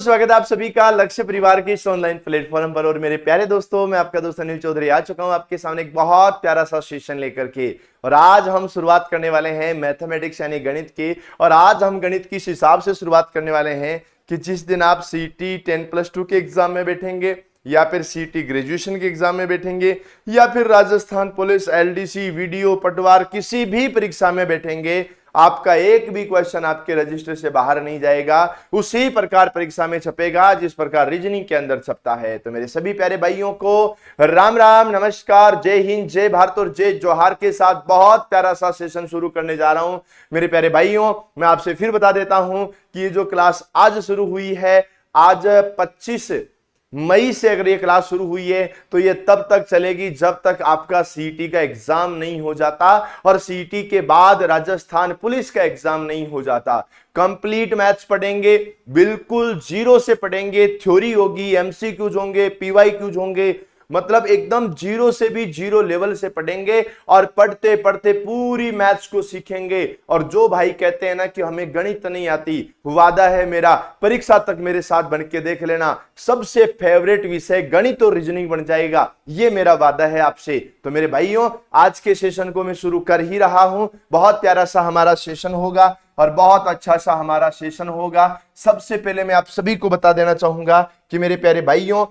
स्वागत है आप सभी का लक्ष्य परिवार के इस ऑनलाइन प्लेटफॉर्म पर। और मेरे प्यारे दोस्तों, मैं आपका दोस्त अनिल चौधरी आ चुका हूं आपके सामने एक बहुत प्यारा सा सेशन लेकर के। और आज हम शुरुआत करने वाले हैं मैथमेटिक्स यानी गणित की। और आज हम गणित की इस हिसाब से शुरुआत करने वाले हैं कि जिस दिन आप सीटी 10+2 के एग्जाम में बैठेंगे, या फिर सीटी ग्रेजुएशन के एग्जाम में बैठेंगे, या फिर राजस्थान पुलिस, एलडीसी, वीडियो, पटवार किसी भी परीक्षा में बैठेंगे, आपका एक भी क्वेश्चन आपके रजिस्टर से बाहर नहीं जाएगा। उसी प्रकार परीक्षा में छपेगा जिस प्रकार रीजनिंग के अंदर छपता है। तो मेरे सभी प्यारे भाइयों को राम राम, नमस्कार, जय हिंद, जय भारत और जय जोहार के साथ बहुत प्यारा सा सेशन शुरू करने जा रहा हूं। मेरे प्यारे भाइयों, मैं आपसे फिर बता देता हूं कि ये जो क्लास आज शुरू हुई है, आज 25 मई से अगर ये क्लास शुरू हुई है तो ये तब तक चलेगी जब तक आपका सीटी का एग्जाम नहीं हो जाता, और सीटी के बाद राजस्थान पुलिस का एग्जाम नहीं हो जाता। कंप्लीट मैथ्स पढ़ेंगे, बिल्कुल जीरो से पढ़ेंगे, थ्योरी होगी, एमसीक्यूज होंगे, पीवाईक्यूज होंगे, मतलब एकदम जीरो से भी जीरो लेवल से पढ़ेंगे। और पढ़ते पढ़ते पूरी मैथ्स को सीखेंगे। और जो भाई कहते हैं ना कि हमें गणित नहीं आती, वादा है मेरा, परीक्षा तक मेरे साथ बन के देख लेना, सबसे फेवरेट विषय गणित और रीजनिंग बन जाएगा। ये मेरा वादा है आपसे। तो मेरे भाइयों, आज के सेशन को मैं शुरू कर ही रहा हूं। बहुत प्यारा सा हमारा सेशन होगा और बहुत अच्छा सा हमारा सेशन होगा। सबसे पहले मैं आप सभी को बता देना चाहूंगा कि मेरे प्यारे भाइयों,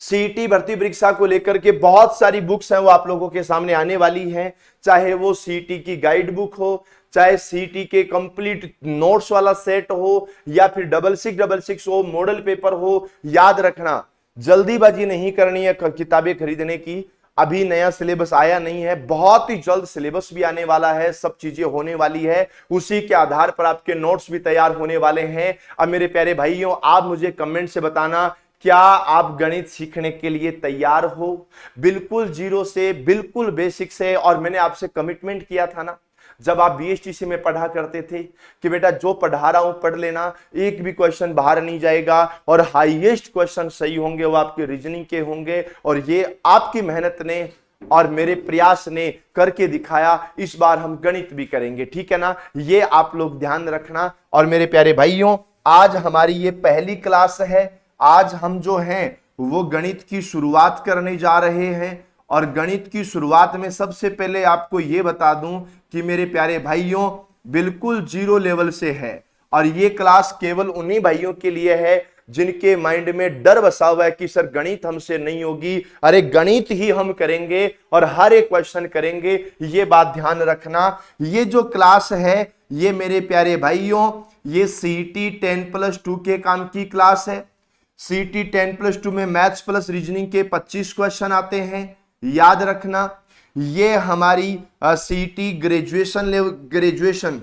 सीटी भर्ती परीक्षा को लेकर के बहुत सारी बुक्स हैं वो आप लोगों के सामने आने वाली हैं। चाहे वो सीटी की गाइड बुक हो, चाहे सीटी के कंप्लीट नोट्स वाला सेट हो, या फिर 6666 हो, मॉडल पेपर हो। याद रखना, जल्दीबाजी नहीं करनी है किताबें खरीदने की। अभी नया सिलेबस आया नहीं है, बहुत ही जल्द सिलेबस भी आने वाला है, सब चीजें होने वाली है, उसी के आधार पर आपके नोट्स भी तैयार होने वाले हैं। अब मेरे प्यारे भाइयों, आप मुझे कमेंट से बताना, क्या आप गणित सीखने के लिए तैयार हो? बिल्कुल जीरो से, बिल्कुल बेसिक से। और मैंने आपसे कमिटमेंट किया था ना जब आप बीएसटीसी में पढ़ा करते थे कि बेटा जो पढ़ा रहा हूं पढ़ लेना, एक भी क्वेश्चन बाहर नहीं जाएगा, और हाईएस्ट क्वेश्चन सही होंगे वो आपके रीजनिंग के होंगे। और ये आपकी मेहनत ने और मेरे प्रयास ने करके दिखाया। इस बार हम गणित भी करेंगे, ठीक है ना? ये आप लोग ध्यान रखना। और मेरे प्यारे भाइयों, आज हमारी ये पहली क्लास है। आज हम जो हैं वो गणित की शुरुआत करने जा रहे हैं। और गणित की शुरुआत में सबसे पहले आपको ये बता दूं कि मेरे प्यारे भाइयों, बिल्कुल जीरो लेवल से है। और ये क्लास केवल उन्हीं भाइयों के लिए है जिनके माइंड में डर बसा हुआ है कि सर गणित हमसे नहीं होगी। अरे गणित ही हम करेंगे और हर एक क्वेश्चन करेंगे, ये बात ध्यान रखना। ये जो क्लास है ये मेरे प्यारे भाइयों, ये सीटी 10+2 के काम की क्लास है। सीटी 10+2 में मैथ्स प्लस रीजनिंग के 25 क्वेश्चन आते हैं, याद रखना। ये हमारी सीटी ग्रेजुएशन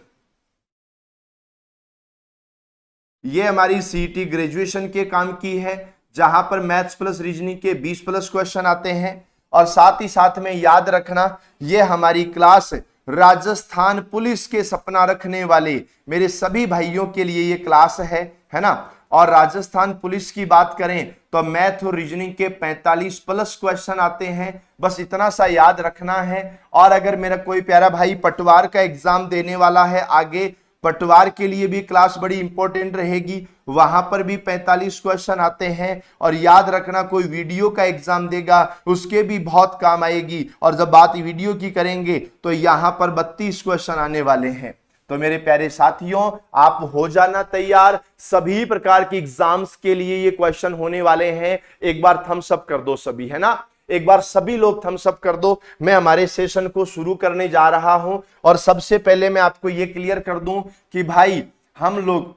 ये हमारी सीटी ग्रेजुएशन के काम की है, जहां पर मैथ्स प्लस रीजनिंग के 20+ क्वेश्चन आते हैं। और साथ ही साथ में याद रखना, ये हमारी क्लास राजस्थान पुलिस के सपना रखने वाले मेरे सभी भाइयों के लिए ये क्लास है ना। और राजस्थान पुलिस की बात करें तो मैथ और रीजनिंग के 45+ क्वेश्चन आते हैं, बस इतना सा याद रखना है। और अगर मेरा कोई प्यारा भाई पटवार का एग्जाम देने वाला है आगे, पटवार के लिए भी क्लास बड़ी इंपॉर्टेंट रहेगी, वहां पर भी 45 क्वेश्चन आते हैं। और याद रखना, कोई वीडियो का एग्जाम देगा उसके भी बहुत काम आएगी। और जब बात वीडियो की करेंगे तो यहां पर 32 क्वेश्चन आने वाले हैं। तो मेरे प्यारे साथियों, आप हो जाना तैयार, सभी प्रकार के एग्जाम्स के लिए ये क्वेश्चन होने वाले हैं। एक बार थम्स अप कर दो सभी, है ना? एक बार सभी लोग थम्स अप कर दो। मैं हमारे सेशन को शुरू करने जा रहा हूं। और सबसे पहले मैं आपको ये क्लियर कर दूं कि भाई हम लोग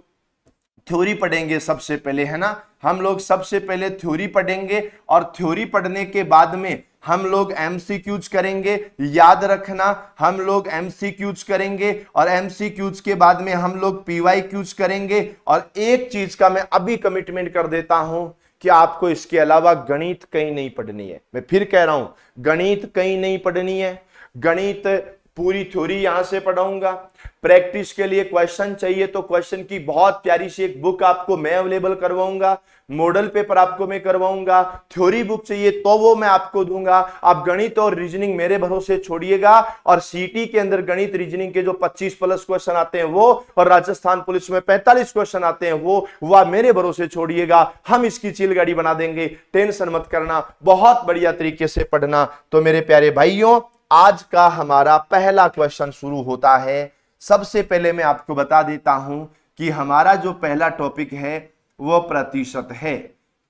थ्योरी पढ़ेंगे सबसे पहले, है ना? हम लोग सबसे पहले थ्योरी पढ़ेंगे और थ्योरी पढ़ने के बाद में हम लोग एमसीक्यूज करेंगे। याद रखना, हम लोग एमसीक्यूज करेंगे और एमसीक्यूज के बाद में हम लोग पीवाईक्यूज करेंगे। और एक चीज का मैं अभी कमिटमेंट कर देता हूं कि आपको इसके अलावा गणित कहीं नहीं पढ़नी है। मैं फिर कह रहा हूं, गणित कहीं नहीं पढ़नी है। गणित पूरी थ्योरी यहां से पढ़ाऊंगा। प्रैक्टिस के लिए क्वेश्चन चाहिए तो क्वेश्चन की बहुत प्यारी सी एक बुक आपको मैं अवेलेबल करवाऊंगा, मॉडल पेपर आपको मैं करवाऊंगा, थ्योरी बुक चाहिए तो वो मैं आपको दूंगा। आप गणित और रीजनिंग मेरे भरोसे छोड़िएगा, और सीटी के अंदर गणित रीजनिंग के जो 25 प्लस क्वेश्चन आते हैं वो, और राजस्थान पुलिस में 45 क्वेश्चन आते हैं वो आप मेरे भरोसे छोड़िएगा। हम इसकी चिलगाड़ी बना देंगे, टेंशन मत करना, बहुत बढ़िया तरीके से पढ़ना। तो मेरे प्यारे भाइयों, आज का हमारा पहला क्वेश्चन शुरू होता है। सबसे पहले मैं आपको बता देता हूं कि हमारा जो पहला टॉपिक है वो प्रतिशत है।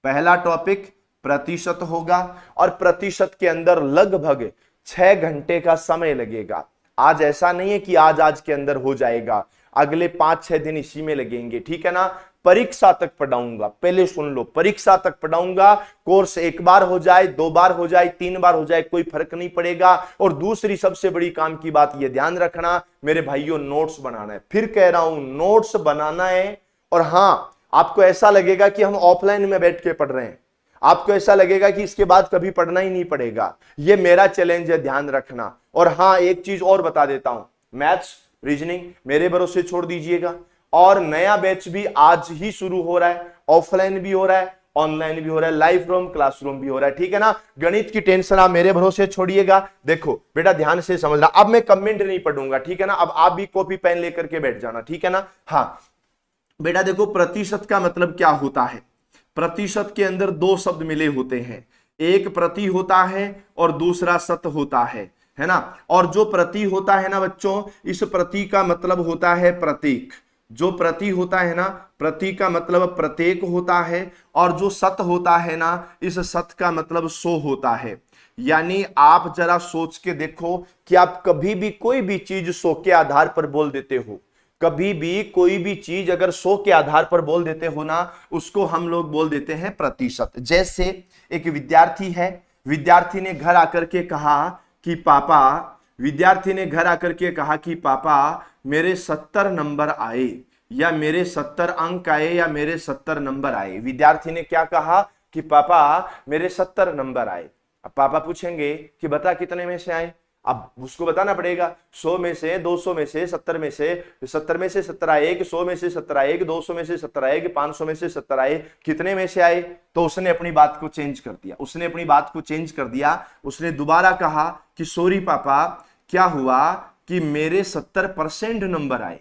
पहला टॉपिक प्रतिशत होगा, और प्रतिशत के अंदर लगभग 6 घंटे का समय लगेगा। आज ऐसा नहीं है कि आज के अंदर हो जाएगा, अगले 5-6 दिन इसी में लगेंगे, ठीक है ना। परीक्षा तक पढ़ाऊंगा, पहले सुन लो, परीक्षा तक पढ़ाऊंगा। कोर्स एक बार हो जाए, 2 बार हो जाए, 3 बार हो जाए, कोई फर्क नहीं पड़ेगा। और दूसरी सबसे बड़ी काम की बात यह ध्यान रखना मेरे भाइयों, नोट्स बनाना है। फिर कह रहा हूं, नोट्स बनाना है। और हां, आपको ऐसा लगेगा कि हम ऑफलाइन में बैठ के पढ़ रहे हैं, आपको ऐसा लगेगा कि इसके बाद कभी पढ़ना ही नहीं पड़ेगा, यह मेरा चैलेंज है, ध्यान रखना। और हां, एक चीज और बता देता हूं, मैथ्स रीजनिंग मेरे भरोसे छोड़ दीजिएगा। और नया बैच भी आज ही शुरू हो रहा है, ऑफलाइन भी हो रहा है, ऑनलाइन भी हो रहा है, लाइव रूम क्लासरूम भी हो रहा है, ठीक है ना। गणित की टेंशन आप मेरे भरोसे छोड़िएगा। देखो बेटा, ध्यान से समझना, अब मैं कमेंट नहीं पढ़ूंगा, ठीक है ना। अब आप भी कॉपी पेन लेकर के बैठ जाना, ठीक है ना। हाँ बेटा, देखो प्रतिशत का मतलब क्या होता है। प्रतिशत के अंदर 2 शब्द मिले होते हैं, एक प्रति होता है और दूसरा शत होता है ना। और जो प्रति होता है ना बच्चों, इस प्रति का मतलब होता है प्रतीक। जो प्रति होता है ना, प्रति का मतलब प्रत्येक होता है, और जो शत होता है ना, इस शत का मतलब 100 होता है। यानी आप जरा सोच के देखो कि आप कभी भी कोई भी चीज 100 के आधार पर बोल देते हो, कभी भी कोई भी चीज अगर 100 के आधार पर बोल देते हो ना, उसको हम लोग बोल देते हैं प्रतिशत। जैसे एक विद्यार्थी है, विद्यार्थी ने घर आकर के कहा कि पापा, विद्यार्थी ने घर आकर के कहा कि पापा मेरे 70 नंबर आए, या मेरे 70 अंक आए, या मेरे 70 नंबर आए। विद्यार्थी ने क्या कहा कि पापा मेरे 70 नंबर आए। अब पापा पूछेंगे कि बता कितने में से आए। अब उसको बताना पड़ेगा, 100 में से, 200 में से, 70 में से, 70 में से 70 आए, 100 में से 70 आए, 200 में से 70 आए, 500 में से 70 आए, कितने में से आए। तो उसने अपनी बात को चेंज कर दिया, उसने अपनी बात को चेंज कर दिया। उसने दोबारा कहा कि सॉरी पापा, क्या हुआ कि मेरे 70% नंबर आए,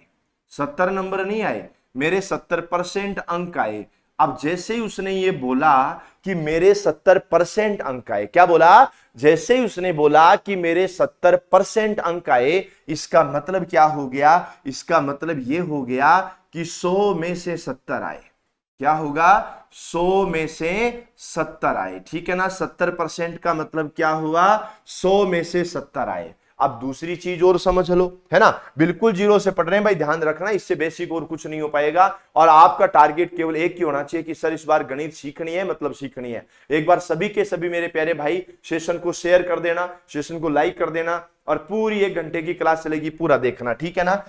70 नंबर नहीं आए, मेरे 70% अंक आए। अब जैसे ही उसने ये बोला कि मेरे 70% अंक आए, क्या बोला, जैसे ही उसने बोला कि मेरे 70% अंक आए, इसका मतलब क्या हो गया, इसका मतलब ये हो गया कि 100 में से 70 आए। क्या होगा, 100 में से 70 आए, ठीक है ना। 70% का मतलब क्या हुआ, 100 में से 70 आए। अब दूसरी चीज और समझ लो, है ना। बिल्कुल जीरो से पढ़ रहे हैं भाई, ध्यान रखना, इससे बेसिक और कुछ नहीं हो पाएगा। और आपका टारगेट केवल एक ही होना चाहिए कि सर इस बार गणित सीखनी है, मतलब सीखनी है। एक बार सभी के सभी मेरे प्यारे भाई सेशन को शेयर कर देना, सेशन को लाइक कर देना, और पूरी 1 घंटे की क्लास चलेगी, पूरा देखना, ठीक है ना।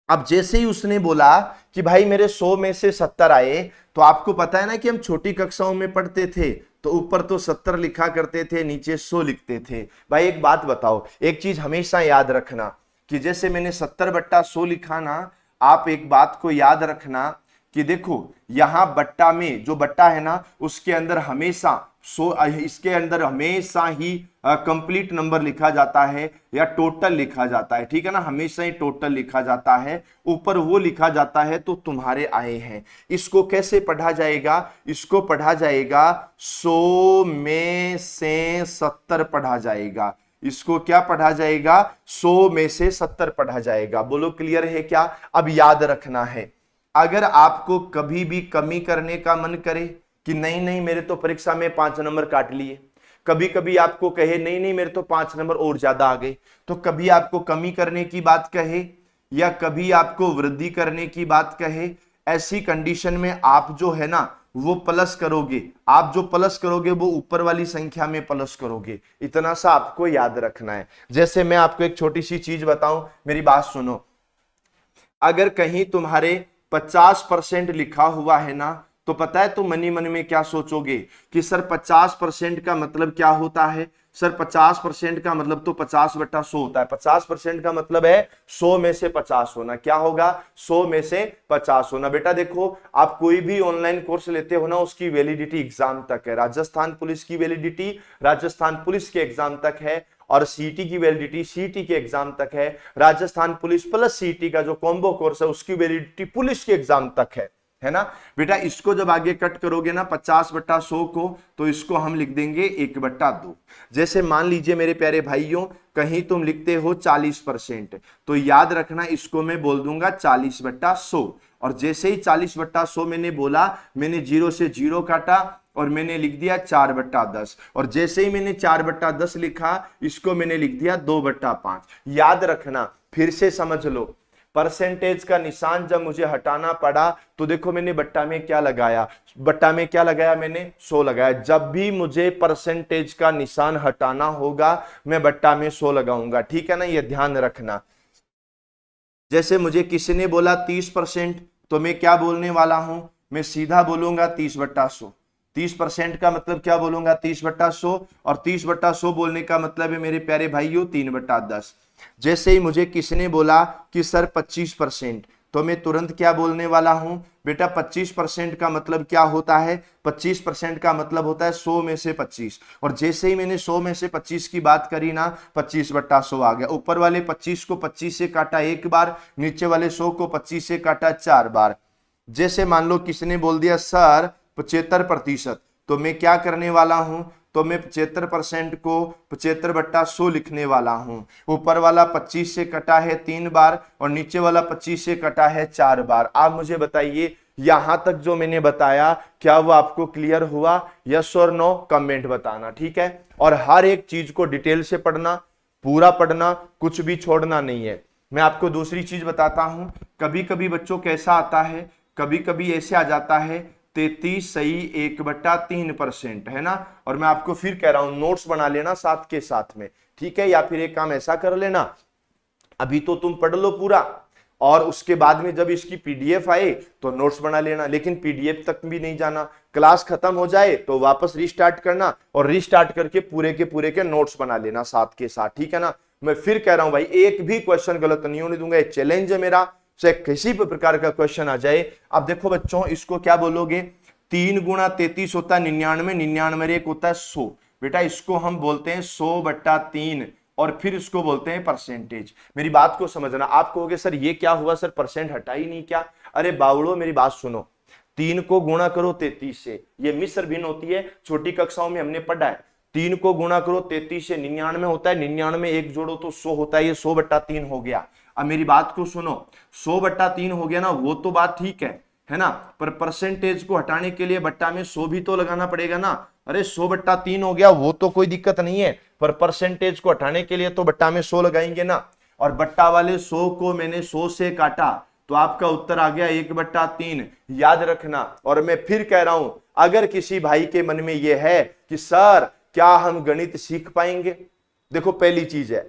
अब जैसे ही उसने बोला कि भाई मेरे 100 में से 70 आए, तो आपको पता है ना कि हम छोटी कक्षाओं में पढ़ते थे तो ऊपर तो 70 लिखा करते थे, नीचे 100 लिखते थे। भाई एक बात बताओ, एक चीज हमेशा याद रखना कि जैसे मैंने 70/100 लिखा ना, आप एक बात को याद रखना कि देखो यहां बट्टा में जो बट्टा है ना, उसके अंदर हमेशा इसके अंदर हमेशा ही कंप्लीट नंबर लिखा जाता है या टोटल लिखा जाता है, ठीक है ना। हमेशा ही टोटल लिखा जाता है, ऊपर वो लिखा जाता है तो तुम्हारे आए हैं। इसको कैसे पढ़ा जाएगा, इसको पढ़ा जाएगा 100 में से 70 पढ़ा जाएगा। इसको क्या पढ़ा जाएगा, 100 में से 70 पढ़ा जाएगा। बोलो क्लियर है क्या। अब याद रखना है, अगर आपको कभी भी कमी करने का मन करे कि नहीं नहीं मेरे तो परीक्षा में 5 नंबर काट लिए, कभी कभी आपको कहे नहीं नहीं मेरे तो 5 नंबर और ज्यादा आ गए, तो कभी आपको कमी करने की बात कहे या कभी आपको वृद्धि करने की बात कहे, ऐसी कंडीशन में आप जो है ना वो प्लस करोगे। आप जो प्लस करोगे वो ऊपर वाली संख्या में प्लस करोगे। इतना सा आपको याद रखना है। जैसे मैं आपको एक छोटी सी चीज बताऊं, मेरी बात सुनो। अगर कहीं तुम्हारे 50% लिखा हुआ है ना, तो पता है तुम मनी मन में क्या सोचोगे कि सर 50% का मतलब क्या होता है? सर 50% का मतलब तो 50/100 होता है। 50% का मतलब है 100 में से 50 होना। क्या होगा? 100 में से 50 होना। बेटा देखो, आप कोई भी ऑनलाइन कोर्स लेते हो ना, उसकी वैलिडिटी एग्जाम तक है। राजस्थान पुलिस की वैलिडिटी राजस्थान पुलिस के एग्जाम तक है, और सीटी की वैलिडिटी सीटी के एग्जाम तक है। राजस्थान पुलिस प्लस सीटी का जो कॉम्बो कोर्स है उसकी वैलिडिटी पुलिस के एग्जाम तक है ना बेटा। इसको जब आगे कट करोगे ना 50/100 को, तो इसको हम लिख देंगे 1/2। जैसे मान लीजिए मेरे प्यारे भाइयों, कहीं तुम लिखते हो 40%, तो याद रखना इसको मैं बोल दूंगा 40/100। और जैसे ही 40/100 मैंने बोला, मैंने 0 से 0 काटा और मैंने लिख दिया 4/10। और जैसे ही मैंने 4/10 लिखा, इसको मैंने लिख दिया 2/5। याद रखना, फिर से समझ लो, परसेंटेज का निशान जब मुझे हटाना पड़ा तो देखो मैंने बट्टा में क्या लगाया, बट्टा में क्या लगाया मैंने? 100 लगाया। जब भी मुझे परसेंटेज का निशान हटाना होगा मैं बट्टा में 100 लगाऊंगा, ठीक है ना, ये ध्यान रखना। जैसे मुझे किसी ने बोला 30%, तो मैं क्या बोलने वाला हूं? मैं सीधा बोलूंगा 30/100। 30% का मतलब क्या बोलूंगा? 30/100। और 30/100 बोलने का मतलब है मेरे प्यारे भाइयों 3/10। जैसे ही मुझे किसी ने बोला कि सर 25%, तो मैं तुरंत क्या बोलने वाला हूं? बेटा 25% का मतलब क्या होता है? 25% का मतलब होता है 100 में से 25। और जैसे ही मैंने 100 में से 25 की बात करी ना, 25/100 आ गया। ऊपर वाले 25 को 25 से काटा एक बार, नीचे वाले 100 को 25 से काटा 4 बार। जैसे मान लो किसी ने बोल दिया सर 75%, तो मैं क्या करने वाला हूं? तो मैं 75% को 75/100 लिखने वाला हूं। ऊपर वाला 25 से कटा है 3 बार और नीचे वाला 25 से कटा है 4 बार। आप मुझे बताइए, यहां तक जो मैंने बताया क्या वो आपको क्लियर हुआ? यस और नो कमेंट बताना, ठीक है। और हर एक चीज को डिटेल से पढ़ना, पूरा पढ़ना, कुछ भी छोड़ना नहीं है। मैं आपको दूसरी चीज बताता हूं, कभी कभी बच्चों कैसा आता है, कभी कभी ऐसे आ जाता है 33 सही 1/3%, है ना। और मैं आपको फिर कह रहा हूं, नोट्स बना लेना साथ के साथ में, ठीक है। या फिर एक काम ऐसा कर लेना, अभी तो तुम पढ़ लो पूरा, और उसके बाद में जब इसकी पीडीएफ आए तो नोट्स बना लेना। लेकिन पीडीएफ तक भी नहीं जाना, क्लास खत्म हो जाए तो वापस रिस्टार्ट करना, और रिस्टार्ट करके पूरे के नोट्स बना लेना साथ के साथ, ठीक है ना। मैं फिर कह रहा हूं भाई, एक भी क्वेश्चन गलत नहीं होने दूंगा, एक चैलेंज है मेरा, चाहे किसी भी प्रकार का क्वेश्चन आ जाए। अब देखो बच्चों, इसको क्या बोलोगे? 3 गुणा 33 होता है 99, 99 एक होता है 100। बेटा इसको हम बोलते हैं 100/3, और फिर इसको बोलते हैं परसेंटेज। मेरी बात को समझना। आप कहोगे सर ये क्या हुआ, सर परसेंट हटा ही नहीं क्या? अरे बावड़ो मेरी बात सुनो, 3 को गुणा करो 33 से, ये मिश्र भिन्न होती है, छोटी कक्षाओं में हमने पढ़ा है। 3 को गुणा करो 33 से, 99 होता है, 99 एक जोड़ो तो 100 होता है, ये 100/3 हो गया। अब मेरी बात को सुनो, 100/3 हो गया ना, वो तो बात ठीक है ना, पर परसेंटेज को हटाने के लिए बट्टा में 100 भी तो लगाना पड़ेगा ना। अरे 100/3 हो गया, वो तो कोई दिक्कत नहीं है, पर परसेंटेज को हटाने के लिए तो बट्टा में 100 लगाएंगे ना। और बट्टा वाले 100 को मैंने 100 से काटा, तो आपका उत्तर आ गया 1/3। याद रखना। और मैं फिर कह रहा हूं, अगर किसी भाई के मन में यह है कि सर क्या हम गणित सीख पाएंगे, देखो पहली चीज है,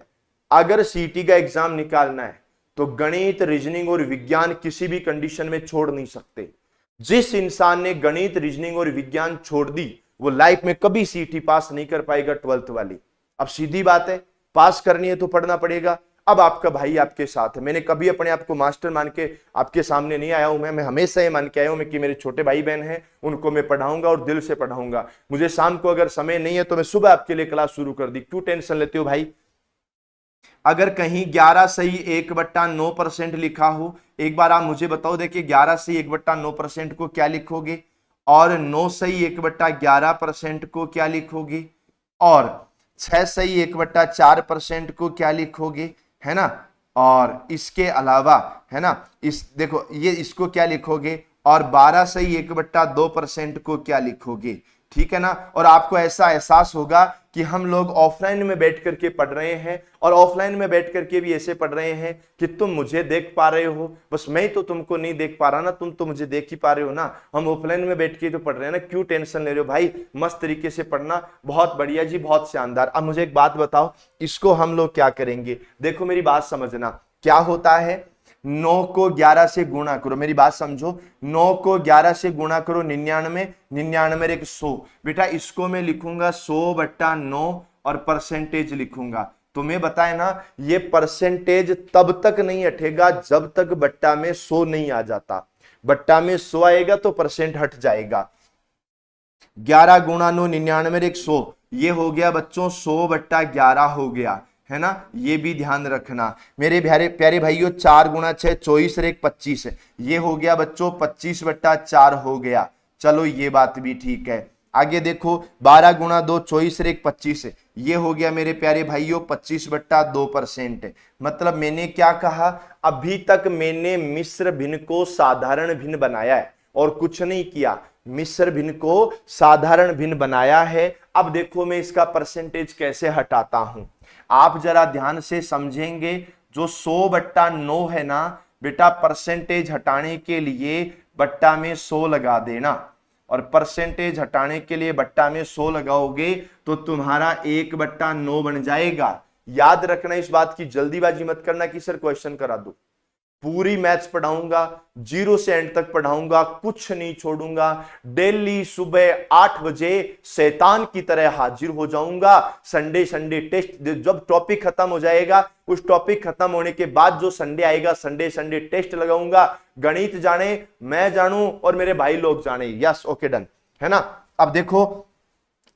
अगर सीटी का एग्जाम निकालना है तो गणित, रीजनिंग और विज्ञान किसी भी कंडीशन में छोड़ नहीं सकते। जिस इंसान ने गणित, रीजनिंग और विज्ञान छोड़ दी वो लाइफ में कभी सीटी पास नहीं कर पाएगा 12th वाली। अब सीधी बात है, पास करनी है तो पढ़ना पड़ेगा। अब आपका भाई आपके साथ है, मैंने कभी अपने आप को मास्टर मान के आपके सामने नहीं आया हूं। मैं हमेशा ये मान के आया हूं कि मेरे छोटे भाई बहन हैं, उनको मैं पढ़ाऊंगा और दिल से पढ़ाऊंगा। मुझे शाम को अगर समय नहीं है तो मैं सुबह आपके लिए क्लास शुरू कर दी, क्यों टेंशन लेते हो भाई। अगर कहीं 11 सही 1/9% लिखा हो, एक बार आप मुझे बताओ, देखिए 11 सही 1/9% को क्या लिखोगे, और 9 सही 1/11% को क्या लिखोगे, और 6 सही 1/4% को क्या लिखोगे, है ना। और इसके अलावा, है ना, इस देखो ये इसको क्या लिखोगे, और 12 सही 1/2% को क्या लिखोगे, ठीक है ना। और आपको ऐसा एहसास होगा कि हम लोग ऑफलाइन में बैठ करके पढ़ रहे हैं, और ऑफलाइन में बैठ करके भी ऐसे पढ़ रहे हैं कि तुम मुझे देख पा रहे हो, बस मैं तो तुमको नहीं देख पा रहा ना, तुम तो मुझे देख ही पा रहे हो ना। हम ऑफलाइन में बैठ के तो पढ़ रहे हैं ना, क्यों टेंशन ले रहे हो भाई। मस्त तरीके से पढ़ना, बहुत बढ़िया जी, बहुत शानदार। अब मुझे एक बात बताओ, इसको हम लोग क्या करेंगे, देखो मेरी बात समझना। क्या होता है, 9 को 11 से गुणा करो, मेरी बात समझो, 9 को 11 से गुणा करो 99, 99 एक 100। बेटा इसको मैं लिखूंगा 100/9 और परसेंटेज लिखूंगा। तुम्हें बताए ना, ये परसेंटेज तब तक नहीं हटेगा जब तक बट्टा में 100 नहीं आ जाता। बट्टा में 100 आएगा तो परसेंट हट जाएगा। 11 गुणा 9 99 एक 100, ये हो गया बच्चों 100/11 हो गया, है ना। ये भी ध्यान रखना मेरे प्यारे प्यारे भाइयों। 4 गुणा 6 24 और एक 25, ये हो गया बच्चों 25/4 हो गया। चलो ये बात भी ठीक है। आगे देखो 12 गुणा 2 24 और एक 25, ये हो गया मेरे प्यारे भाइयों 25/2%। मतलब मैंने क्या कहा, अभी तक मैंने मिश्र भिन्न को साधारण भिन्न बनाया है और कुछ नहीं किया। मिश्र भिन्न को साधारण भिन्न बनाया है। अब देखो मैं इसका परसेंटेज कैसे हटाता हूं, आप जरा ध्यान से समझेंगे। जो 100/9 है ना बेटा, परसेंटेज हटाने के लिए बट्टा में 100 लगा देना, और परसेंटेज हटाने के लिए बट्टा में 100 लगाओगे तो तुम्हारा 1/9 बन जाएगा। याद रखना इस बात की, जल्दीबाजी मत करना कि सर क्वेश्चन करा दो। पूरी मैथ्स पढ़ाऊंगा, 0 से एंड तक पढ़ाऊंगा, कुछ नहीं छोड़ूंगा। डेली सुबह 8 बजे शैतान की तरह हाजिर हो जाऊंगा। संडे टेस्ट, जब टॉपिक खत्म हो जाएगा, उस टॉपिक खत्म होने के बाद जो संडे आएगा, संडे टेस्ट लगाऊंगा। गणित जाने, मैं जानूं और मेरे भाई लोग जाने। यस, ओके, डन, है ना। अब देखो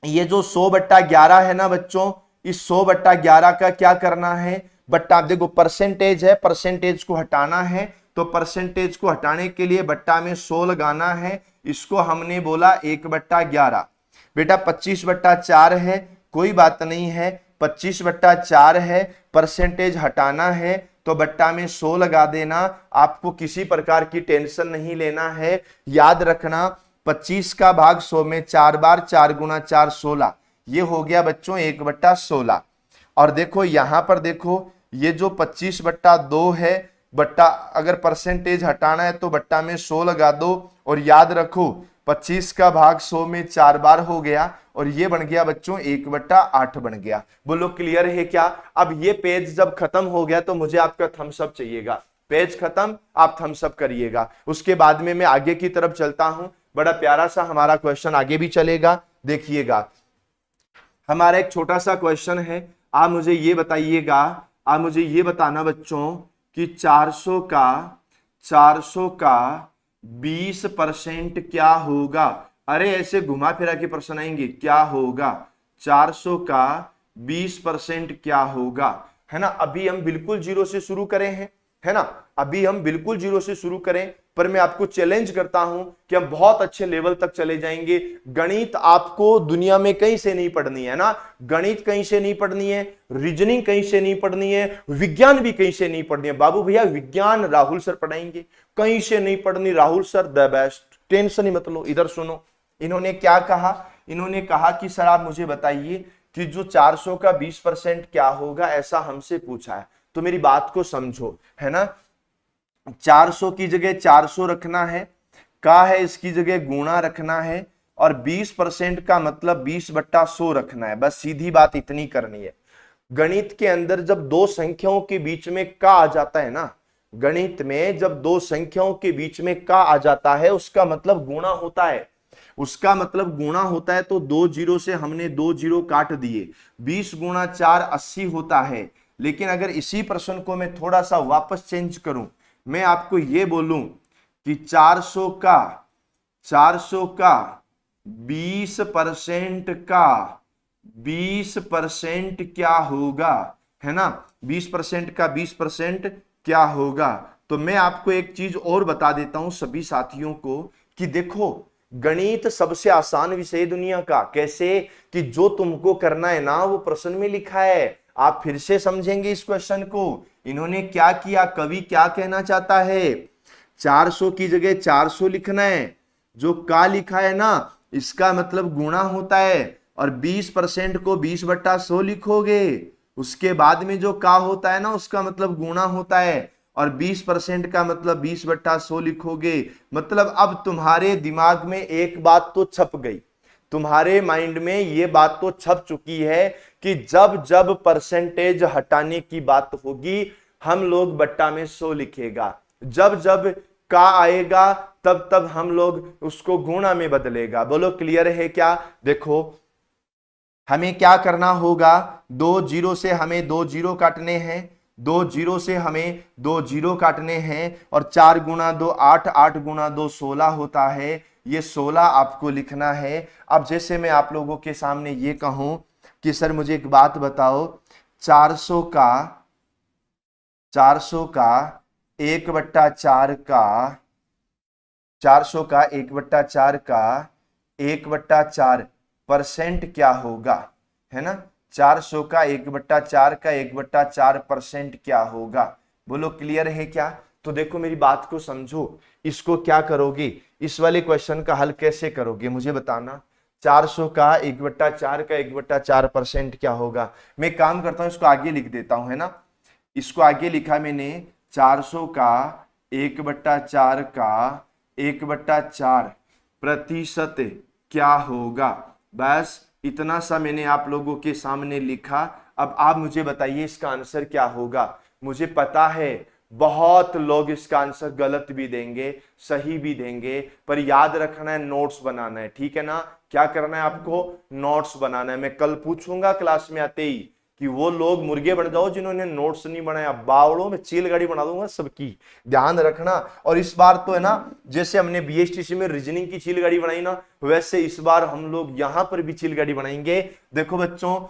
ये जो 100/11 है ना बच्चों, इस 100/11 का क्या करना है, बट्टा देखो परसेंटेज है, परसेंटेज को हटाना है, तो परसेंटेज को हटाने के लिए बट्टा में 100 लगाना है। इसको हमने बोला 1/11। बेटा 25/4 है, कोई बात नहीं है, 25/4 है, परसेंटेज हटाना है तो बट्टा में 100 लगा देना। आपको किसी प्रकार की टेंशन नहीं लेना है। याद रखना 25 का भाग 100 में 4 बार, 4 गुना 4 16, ये हो गया बच्चों 1/16। और देखो यहां पर देखो, ये जो 25/2 है, बट्टा अगर परसेंटेज हटाना है तो बट्टा में 100 लगा दो। और याद रखो 25 का भाग 100 में 4 बार हो गया, और ये बन गया बच्चों 1/8 बन गया। बोलो क्लियर है क्या। अब ये पेज जब खत्म हो गया तो मुझे आपका थम्स अप चाहिएगा। पेज खत्म, आप थम्स अप करिएगा। उसके बाद में मैं आगे की तरफ चलता हूं। बड़ा प्यारा सा हमारा क्वेश्चन आगे भी चलेगा, देखिएगा। हमारा एक छोटा सा क्वेश्चन है। आप मुझे ये बताइएगा, आप मुझे ये बताना बच्चों कि 400 का 20% क्या होगा। अरे ऐसे घुमा फिरा के प्रश्न आएंगे, क्या होगा 400 का 20% क्या होगा, है ना। अभी हम बिल्कुल 0 से शुरू करें हैं, है ना, अभी हम बिल्कुल 0 से शुरू करें, पर मैं आपको चैलेंज करता हूं कि हम बहुत अच्छे लेवल तक चले जाएंगे। गणित आपको दुनिया में कहीं से नहीं पढ़नी है ना, गणित कहीं से नहीं पढ़नी है, रीजनिंग कहीं से नहीं पढ़नी है, विज्ञान भी कहीं से नहीं पढ़नी है। बाबू भैया विज्ञान राहुल सर पढ़ाएंगे, कहीं से नहीं पढ़नी, Rahul sir the best, tension ही मत लो। इधर सुनो, इन्होंने क्या कहा, इन्होंने कहा कि सर आप मुझे बताइए कि जो 400 का 20% क्या होगा, ऐसा हमसे पूछा है। तो मेरी बात को समझो, है ना। 400 की जगह 400 रखना है, का है इसकी जगह गुणा रखना है, और 20% का मतलब 20/100 रखना है। बस सीधी बात इतनी करनी है। गणित के अंदर जब दो संख्याओं के बीच में का आ जाता है ना, गणित में जब दो संख्याओं के बीच में का आ जाता है, उसका मतलब गुणा होता है, उसका मतलब गुणा होता है। तो 2 0 से हमने 2 0 काट दिए। 20 गुणा 4 80 होता है। लेकिन अगर इसी प्रश्न को मैं थोड़ा सा वापस चेंज करूं, मैं आपको यह बोलूं कि 400 का 20% का 20% क्या होगा, है ना, 20% का 20% क्या होगा। तो मैं आपको एक चीज और बता देता हूं सभी साथियों को कि देखो गणित सबसे आसान विषय दुनिया का। कैसे कि जो तुमको करना है ना वो प्रश्न में लिखा है। आप फिर से समझेंगे इस क्वेश्चन को। इन्होंने क्या किया, कवि क्या कहना चाहता है, 400 की जगह 400 लिखना है, जो का लिखा है ना इसका मतलब गुणा होता है, और 20% को 20/100 लिखोगे, उसके बाद में जो का होता है ना उसका मतलब गुणा होता है, और 20% का मतलब 20/100 लिखोगे। मतलब अब तुम्हारे दिमाग में एक बात तो छप गई, तुम्हारे माइंड में ये बात तो छप चुकी है कि जब जब परसेंटेज हटाने की बात होगी हम लोग बट्टा में 100 लिखेगा। जब जब का आएगा तब तब हम लोग उसको गुणा में बदलेगा। बोलो क्लियर है क्या? देखो हमें क्या करना होगा, 2 जीरो से हमें 2 जीरो काटने हैं, 2 जीरो से हमें 2 जीरो काटने हैं, और 4 गुणा 2 8, 8 गुणा 2 16 होता है। ये 16 आपको लिखना है। अब जैसे मैं आप लोगों के सामने ये कहूं कि सर मुझे एक बात बताओ, 400 का 1/4 का 400 का 1/4 का 1/4 परसेंट क्या होगा, है ना? 400 का 1/4 का 1/4% क्या होगा? बोलो क्लियर है क्या? तो देखो मेरी बात को समझो, इसको क्या करोगे, इस वाले क्वेश्चन का हल कैसे करोगे मुझे बताना। 400 का 1/4 का 1/4% क्या होगा? मैं काम करता हूं, इसको आगे लिख देता हूं, है ना? इसको आगे लिखा मैंने, 400 का 1/4 का 1/4% क्या होगा। बस इतना सा मैंने आप लोगों के सामने लिखा। अब आप मुझे बताइए इसका आंसर क्या होगा। मुझे पता है बहुत लोग इसका आंसर गलत भी देंगे, सही भी देंगे, पर याद रखना है, नोट्स बनाना है, ठीक है ना? क्या करना है आपको? नोट्स बनाना है। मैं कल पूछूंगा क्लास में आते ही कि वो लोग मुर्गे बन जाओ जिन्होंने नोट्स नहीं बनाया, बावड़ों में चील गाड़ी बना दूंगा सबकी, ध्यान रखना। और इस बार तो है ना, जैसे हमने बीएसटीसी में रीजनिंग की चील गाड़ी बनाई ना, वैसे इस बार हम लोग यहां पर भी चील गाड़ी बनाएंगे। देखो बच्चों,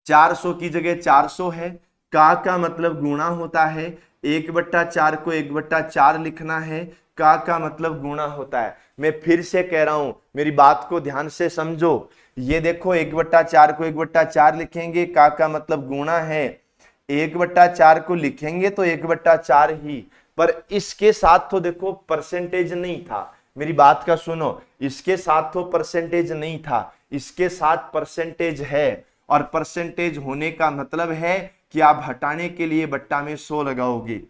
400 की जगह 400 है, का मतलब गुणा होता है, 1/4 को 1/4 लिखना है, का मतलब गुणा होता है। मैं फिर से कह रहा हूं, मेरी बात को ध्यान से समझो। ये देखो 1/4 को 1/4 लिखेंगे, का मतलब गुणा है, 1/4 को लिखेंगे तो 1/4 ही, पर इसके साथ तो देखो परसेंटेज नहीं था। मेरी बात का सुनो, इसके साथ तो परसेंटेज नहीं था, इसके साथ परसेंटेज है, और परसेंटेज होने का मतलब है कि आप हटाने के लिए बट्टा में 100 लगाओगे।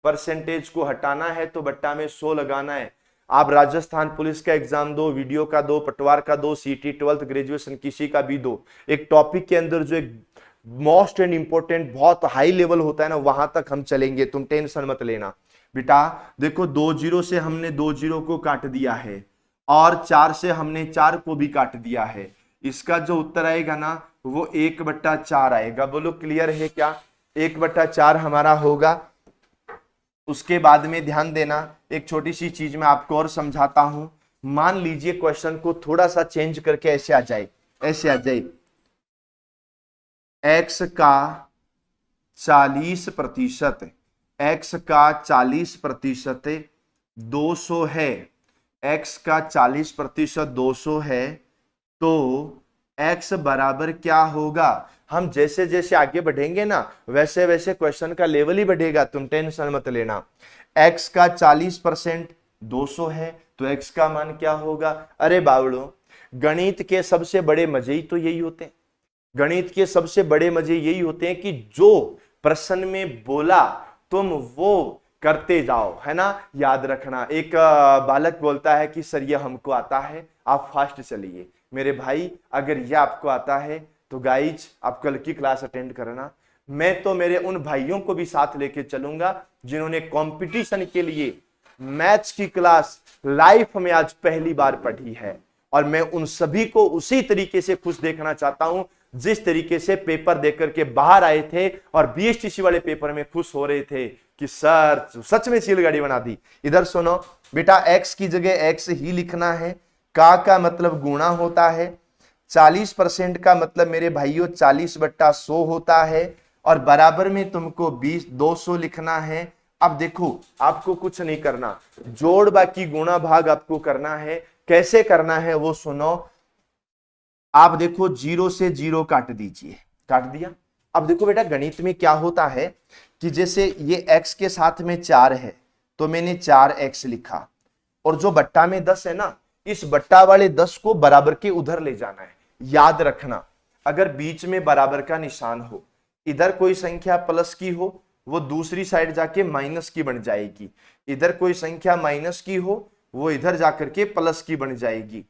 परसेंटेज को हटाना है तो बट्टा में 100 लगाना है। आप राजस्थान पुलिस का एग्जाम दो, वीडियो का दो, पटवार का दो, सीटी 12th ग्रेजुएशन किसी का भी दो, एक टॉपिक के अंदर जो एक मोस्ट एंड इंपॉर्टेंट बहुत हाई लेवल होता है ना, वहां तक हम चलेंगे, तुम टेंशन मत लेना बेटा। देखो 2 जीरो से हमने 2 जीरो को काट दिया है, और 4 से हमने 4 को भी काट दिया है। इसका जो उत्तर आएगा ना वो 1/4 आएगा। बोलो क्लियर है क्या? 1/4 हमारा होगा। उसके बाद में ध्यान देना, एक छोटी सी चीज मैं आपको और समझाता हूं। मान लीजिए क्वेश्चन को थोड़ा सा चेंज करके ऐसे आ जाए, ऐसे आ जाए, x का 40%, x का 40% 200 है, x का 40% 200 है, तो x बराबर क्या होगा? हम जैसे जैसे आगे बढ़ेंगे ना, वैसे वैसे क्वेश्चन का लेवल ही बढ़ेगा, तुम टेंशन मत लेना। x का 40% 200 है, तो x का मान क्या होगा? अरे बावड़ो, गणित के सबसे बड़े मजे ही तो यही होते हैं। गणित के सबसे बड़े मजे यही होते हैं कि जो प्रश्न में बोला तुम वो करते जाओ, है ना? याद रखना, एक बालक बोलता है कि सर ये हमको आता है, आप फास्ट चलिए। मेरे भाई अगर ये आपको आता है तो गाइज आप कल की क्लास अटेंड करना। मैं तो मेरे उन भाइयों को भी साथ लेके चलूंगा जिन्होंने कंपटीशन के लिए मैथ्स की क्लास लाइफ में आज पहली बार पढ़ी है, और मैं उन सभी को उसी तरीके से खुश देखना चाहता हूं जिस तरीके से पेपर देकर के बाहर आए थे और बीएसटीसी वाले पेपर में खुश हो रहे थे कि सर सच में चील गाड़ी बना दी। इधर सुनो बेटा, x की जगह x ही लिखना है, का मतलब गुणा होता है, 40% का मतलब मेरे भाइयों 40/100 होता है, और बराबर में तुमको 200 लिखना है। अब देखो आपको कुछ नहीं करना, जोड़ बाकी गुणा भाग आपको करना है। कैसे करना है वो सुनो। आप देखो 0 से 0 काट दीजिए, काट दिया। अब देखो बेटा गणित में क्या होता है कि जैसे ये x के साथ में 4 है तो मैंने 4x लिखा, और जो बट्टा में 10 है ना, इस बट्टा वाले 10 को बराबर के उधर ले जाना है। याद रखना, अगर बीच में बराबर का निशान हो, इधर कोई संख्या प्लस की हो, वो दूसरी साइड जाके माइनस की बन जाएगी। इधर कोई संख्या माइनस की हो, वो इधर जाकर के प्लस की बन जाएगी।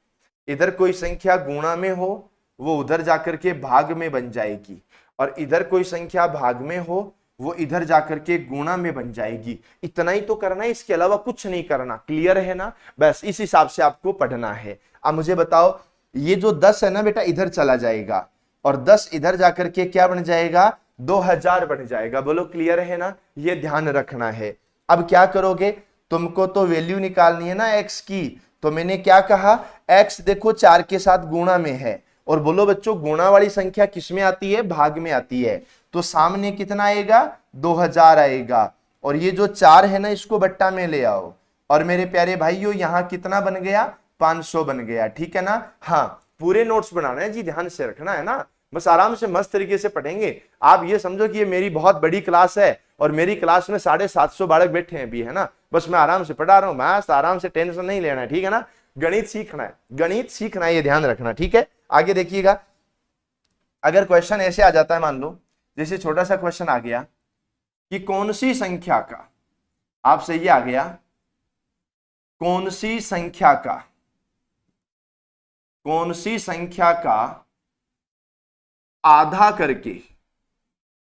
इधर कोई संख्या गुणा में हो, वो उधर जाकर के भाग में बन जाएगी, और इधर कोई संख्या भाग में हो, वो इधर जाकर के गुणा में बन जाएगी। इतना ही तो करना है, इसके अलावा कुछ नहीं करना। क्लियर है ना? बस इस हिसाब से आपको पढ़ना है। अब मुझे बताओ, ये जो 10 है ना बेटा, इधर चला जाएगा और 10 इधर जाकर के क्या बन जाएगा? 2000 बन जाएगा। बोलो क्लियर है ना? ये ध्यान रखना है। अब क्या करोगे? तुमको तो वैल्यू निकालनी है ना x की, तो मैंने क्या कहा? x देखो 4 के साथ गुणा में है, और बोलो बच्चों गुणा वाली संख्या किस में आती है? भाग में आती है। तो सामने कितना आएगा? 2000 आएगा। और ये जो 4 है ना, इसको बट्टा में ले आओ। और मेरे प्यारे भाइयों, यहां कितना बन गया? 500 बन गया। ठीक है ना? हाँ, पूरे नोट्स बनाना है जी, ध्यान से रखना है ना। बस आराम से मस्त तरीके से पढ़ेंगे। आप ये समझो कि ये मेरी बहुत बड़ी क्लास है और मेरी क्लास में 750 बालक बैठे हैं भी, है ना। बस मैं आराम से पढ़ा रहा हूँ, मस्त आराम से, टेंशन नहीं लेना है। ठीक है ना? गणित सीखना है, गणित सीखना है, ये ध्यान रखना। ठीक है, आगे देखिएगा। अगर क्वेश्चन ऐसे आ जाता है, मान लो जैसे छोटा सा क्वेश्चन आ गया कि कौन सी संख्या का, आपसे ये आ गया, कौन सी संख्या का, कौन सी संख्या का आधा करके,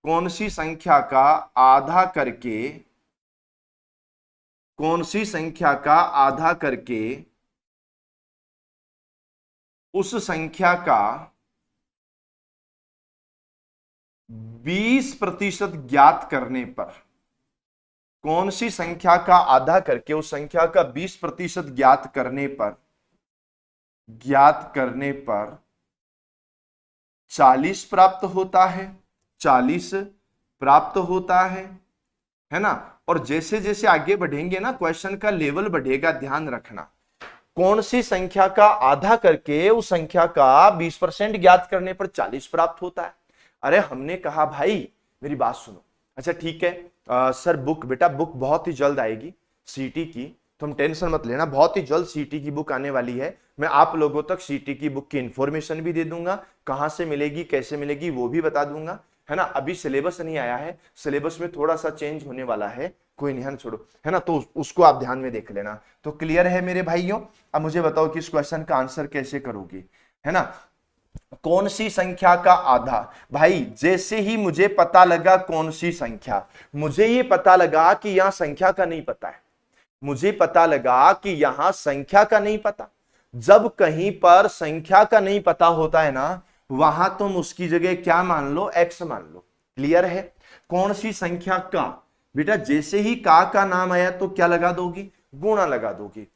कौन सी संख्या का आधा करके, कौन सी संख्या का आधा करके उस संख्या का 20% ज्ञात करने पर, कौन सी संख्या का आधा करके उस संख्या का 20% ज्ञात करने पर, ज्ञात करने पर 40 प्राप्त होता है, 40 प्राप्त होता है ना। और जैसे जैसे आगे बढ़ेंगे ना, क्वेश्चन का लेवल बढ़ेगा, ध्यान रखना। कौन सी संख्या का आधा करके उस संख्या का 20% ज्ञात करने पर 40 प्राप्त होता है। अरे हमने कहा भाई, मेरी बात सुनो। अच्छा ठीक है सर, बुक बेटा, बुक बहुत ही जल्द आएगी सीटी की, तुम टेंशन मत लेना, बहुत ही जल्द सीटी की बुक आने वाली है। मैं आप लोगों तक सीटी की बुक की इंफॉर्मेशन भी दे दूंगा, कहां से मिलेगी, कैसे मिलेगी, वो भी बता दूंगा, है ना। अभी सिलेबस नहीं आया है, सिलेबस में थोड़ा सा चेंज होने वाला है, कोई नहीं, है छोड़ो, है ना। तो उसको आप ध्यान में देख लेना। तो क्लियर है मेरे भाइयों? अब मुझे बताओ कि इस क्वेश्चन का आंसर कैसे करोगे, है ना। कौन सी संख्या का आधा? भाई जैसे ही मुझे पता लगा कौन सी संख्या, मुझे ये पता लगा कि यहां संख्या का नहीं पता है, मुझे पता लगा कि यहां संख्या का नहीं पता। जब कहीं पर संख्या का नहीं पता होता है ना, वहां तुम उसकी जगह क्या मान लो? एक्स मान लो। क्लियर है? कौन सी संख्या का, बेटा जैसे ही का नाम आया तो क्या लगा दोगी? गुणा लगा दोगी।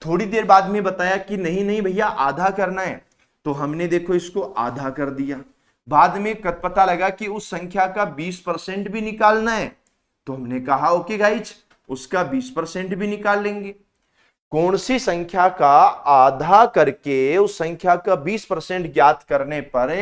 थोड़ी देर बाद में बताया कि नहीं नहीं भैया आधा करना है, तो हमने देखो इसको आधा कर दिया। बाद में पता लगा कि उस संख्या का 20% भी निकालना है, तो हमने कहा ओके गाइज, उसका 20% भी निकाल लेंगे। कौन सी संख्या का आधा करके उस संख्या का 20% ज्ञात करने पर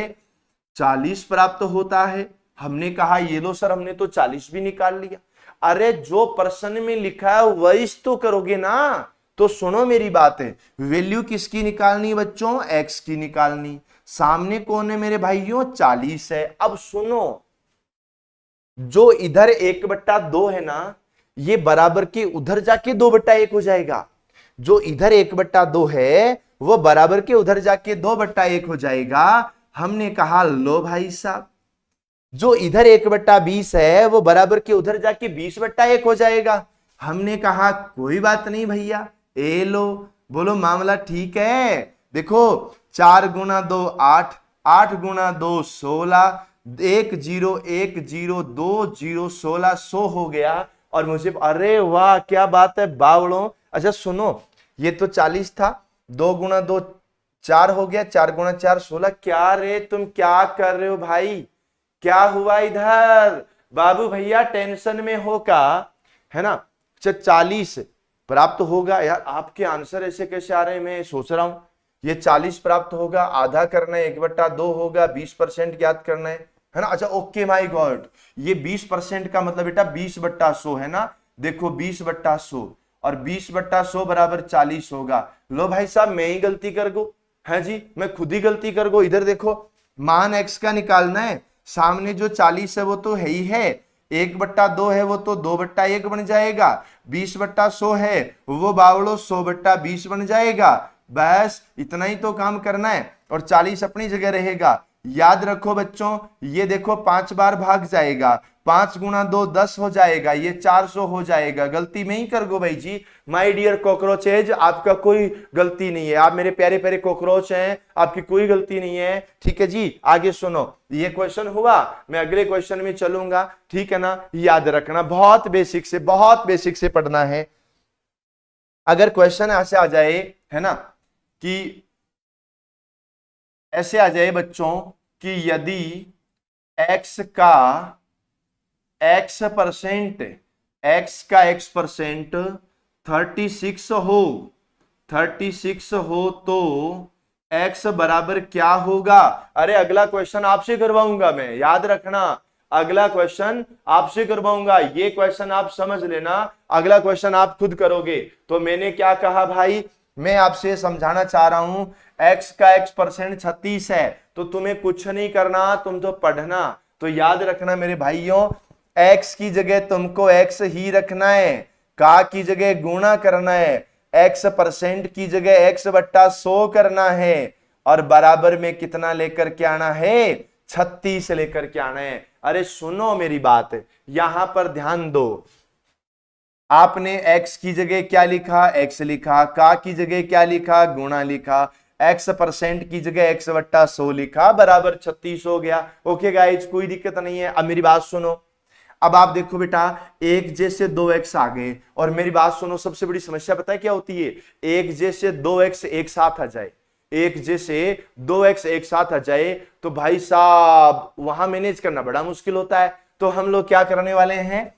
40 प्राप्त होता है। हमने कहा ये लो सर, हमने तो 40 भी निकाल लिया। अरे जो प्रश्न में लिखा है वही तो करोगे ना। तो सुनो मेरी बात है, वैल्यू किसकी निकालनी बच्चों? एक्स की निकालनी। सामने कौन है मेरे भाइयों? 40 है। अब सुनो, जो इधर 1/2 है ना, ये बराबर के उधर जाके 2/1 हो जाएगा। जो इधर 1/2 है वो बराबर के उधर जाके 2/1 हो जाएगा। हमने कहा लो भाई साहब, जो इधर 1/20 है वो बराबर के उधर जाके 20/1 हो जाएगा। हमने कहा कोई बात नहीं भैया, ए लो। बोलो मामला ठीक है। देखो 4 गुणा 2 8, 8 गुणा 2 16, 1 0 1 0 2 0 16, 100 हो गया। और मुझे अरे वाह क्या बात है बावड़ों। अच्छा सुनो, ये तो 40 था, 2 गुणा 2 4 हो गया, 4 गुणा 4 16। क्या रे तुम क्या कर रहे हो भाई? क्या हुआ इधर? बाबू भैया टेंशन में हो का, है ना। 40 प्राप्त होगा। यार आपके आंसर ऐसे कैसे आ रहे हैं? मैं सोच रहा हूं ये 40 प्राप्त होगा, आधा करना है, 1/2 होगा, 20% ज्ञात करना है ना। अच्छा ओके माय गॉड, ये 20% का मतलब बेटा 20/100 है ना। देखो 20/100 और 20/100 बराबर 40 होगा। लो भाई साहब मैं ही गलती कर गो, है जी, मैं खुद ही गलती कर गो। इधर देखो मान एक्स का निकालना है, सामने जो 40 है वो तो है ही है, 1/2 है वो तो 2/1 बन जाएगा, 20/100 है वो बावड़ो 100/20 बन जाएगा। बस इतना ही तो काम करना है और 40 अपनी जगह रहेगा। याद रखो बच्चों, ये देखो 5 बार भाग जाएगा, 5 गुना 2 10 हो जाएगा, ये 400 हो जाएगा। गलती में ही कर गो भाई जी। माय डियर कॉकरोचेज, आपका कोई गलती नहीं है, आप मेरे प्यारे प्यारे कॉकरोच हैं, आपकी कोई गलती नहीं है। ठीक है जी, आगे सुनो, ये क्वेश्चन हुआ, मैं अगले क्वेश्चन में चलूंगा, ठीक है ना। याद रखना, बहुत बेसिक से पढ़ना है। अगर क्वेश्चन ऐसे आ जाए, है ना, कि ऐसे आ जाए बच्चों कि यदि x का x% 36 हो तो x बराबर क्या होगा। अरे अगला क्वेश्चन आपसे करवाऊंगा मैं, याद रखना, अगला क्वेश्चन आपसे करवाऊंगा। ये क्वेश्चन आप समझ लेना, अगला क्वेश्चन आप खुद करोगे। तो मैंने क्या कहा भाई, मैं आपसे समझाना चाह रहा हूं, x का x% 36 है, तो तुम्हें कुछ नहीं करना, तुम तो पढ़ना। तो याद रखना मेरे भाइयों, x की जगह तुमको x ही रखना है, का की जगह गुणा करना है, x% की जगह x/100 करना है, और बराबर में कितना लेकर के आना है, 36 लेकर के आना है। अरे सुनो मेरी बात, यहां पर ध्यान दो, आपने x की जगह क्या लिखा, x लिखा, का की जगह क्या लिखा, गुणा लिखा, x% की जगह x/100 लिखा, बराबर 36 हो गया। ओके गाइज, कोई दिक्कत नहीं है। अब मेरी बात सुनो, अब आप देखो बेटा, एक जैसे 2x आ गए, और मेरी बात सुनो, सबसे बड़ी समस्या पता है क्या होती है, एक जैसे 2x एक साथ आ जाए, एक जैसे 2x एक साथ आ जाए, तो भाई साहब वहां मैनेज करना बड़ा मुश्किल होता है। तो हम लोग क्या करने वाले हैं,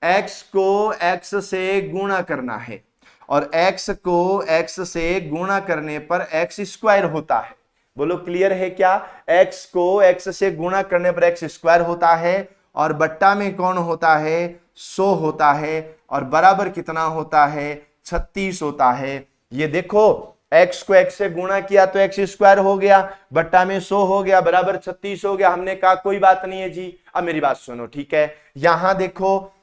x को x से गुणा करना है, और x को x से गुणा करने पर x² होता है। बोलो क्लियर है क्या, x को x से गुणा करने पर x² होता है, और बट्टा में कौन होता है, 100 होता है, और बराबर कितना होता है, 36 होता है। ये देखो, x को x से गुणा किया तो x² हो गया, बट्टा में 100 हो गया, बराबर 36 हो गया। हमने कहा कोई बात नहीं है जी। अब मेरी बात सुनो, ठीक है, यहां देखो,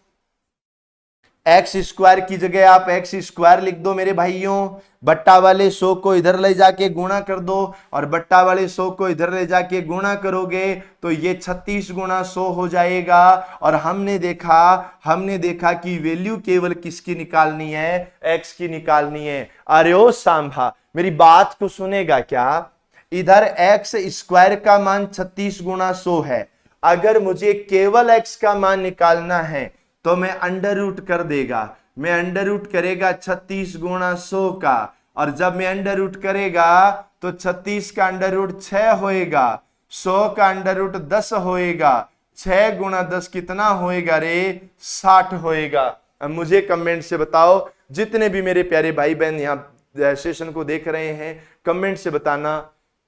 x² की जगह आप x² लिख दो मेरे भाइयों, बट्टा वाले 100 को इधर ले जाके गुणा कर दो, और बट्टा वाले 100 को इधर ले जाके गुणा करोगे तो ये 36 गुणा 100 हो जाएगा। और हमने देखा कि वैल्यू केवल किसकी निकालनी है, x की निकालनी है। अरे ओ सांभा, मेरी बात को सुनेगा क्या, इधर x² का मान 36 गुणा 100 है, अगर मुझे केवल x का मान निकालना है तो मैं अंडर रूट कर देगा, मैं अंडर रूट करेगा 36 गुणा 100 का, और जब मैं अंडर रूट करेगा तो 36 का अंडर रूट 6 होएगा, 100 का अंडर रूट 10 होएगा, 6 गुणा 10 कितना होएगा रे, 60 होएगा। अब मुझे कमेंट से बताओ, जितने भी मेरे प्यारे भाई बहन यहाँ सेशन को देख रहे हैं, कमेंट से बताना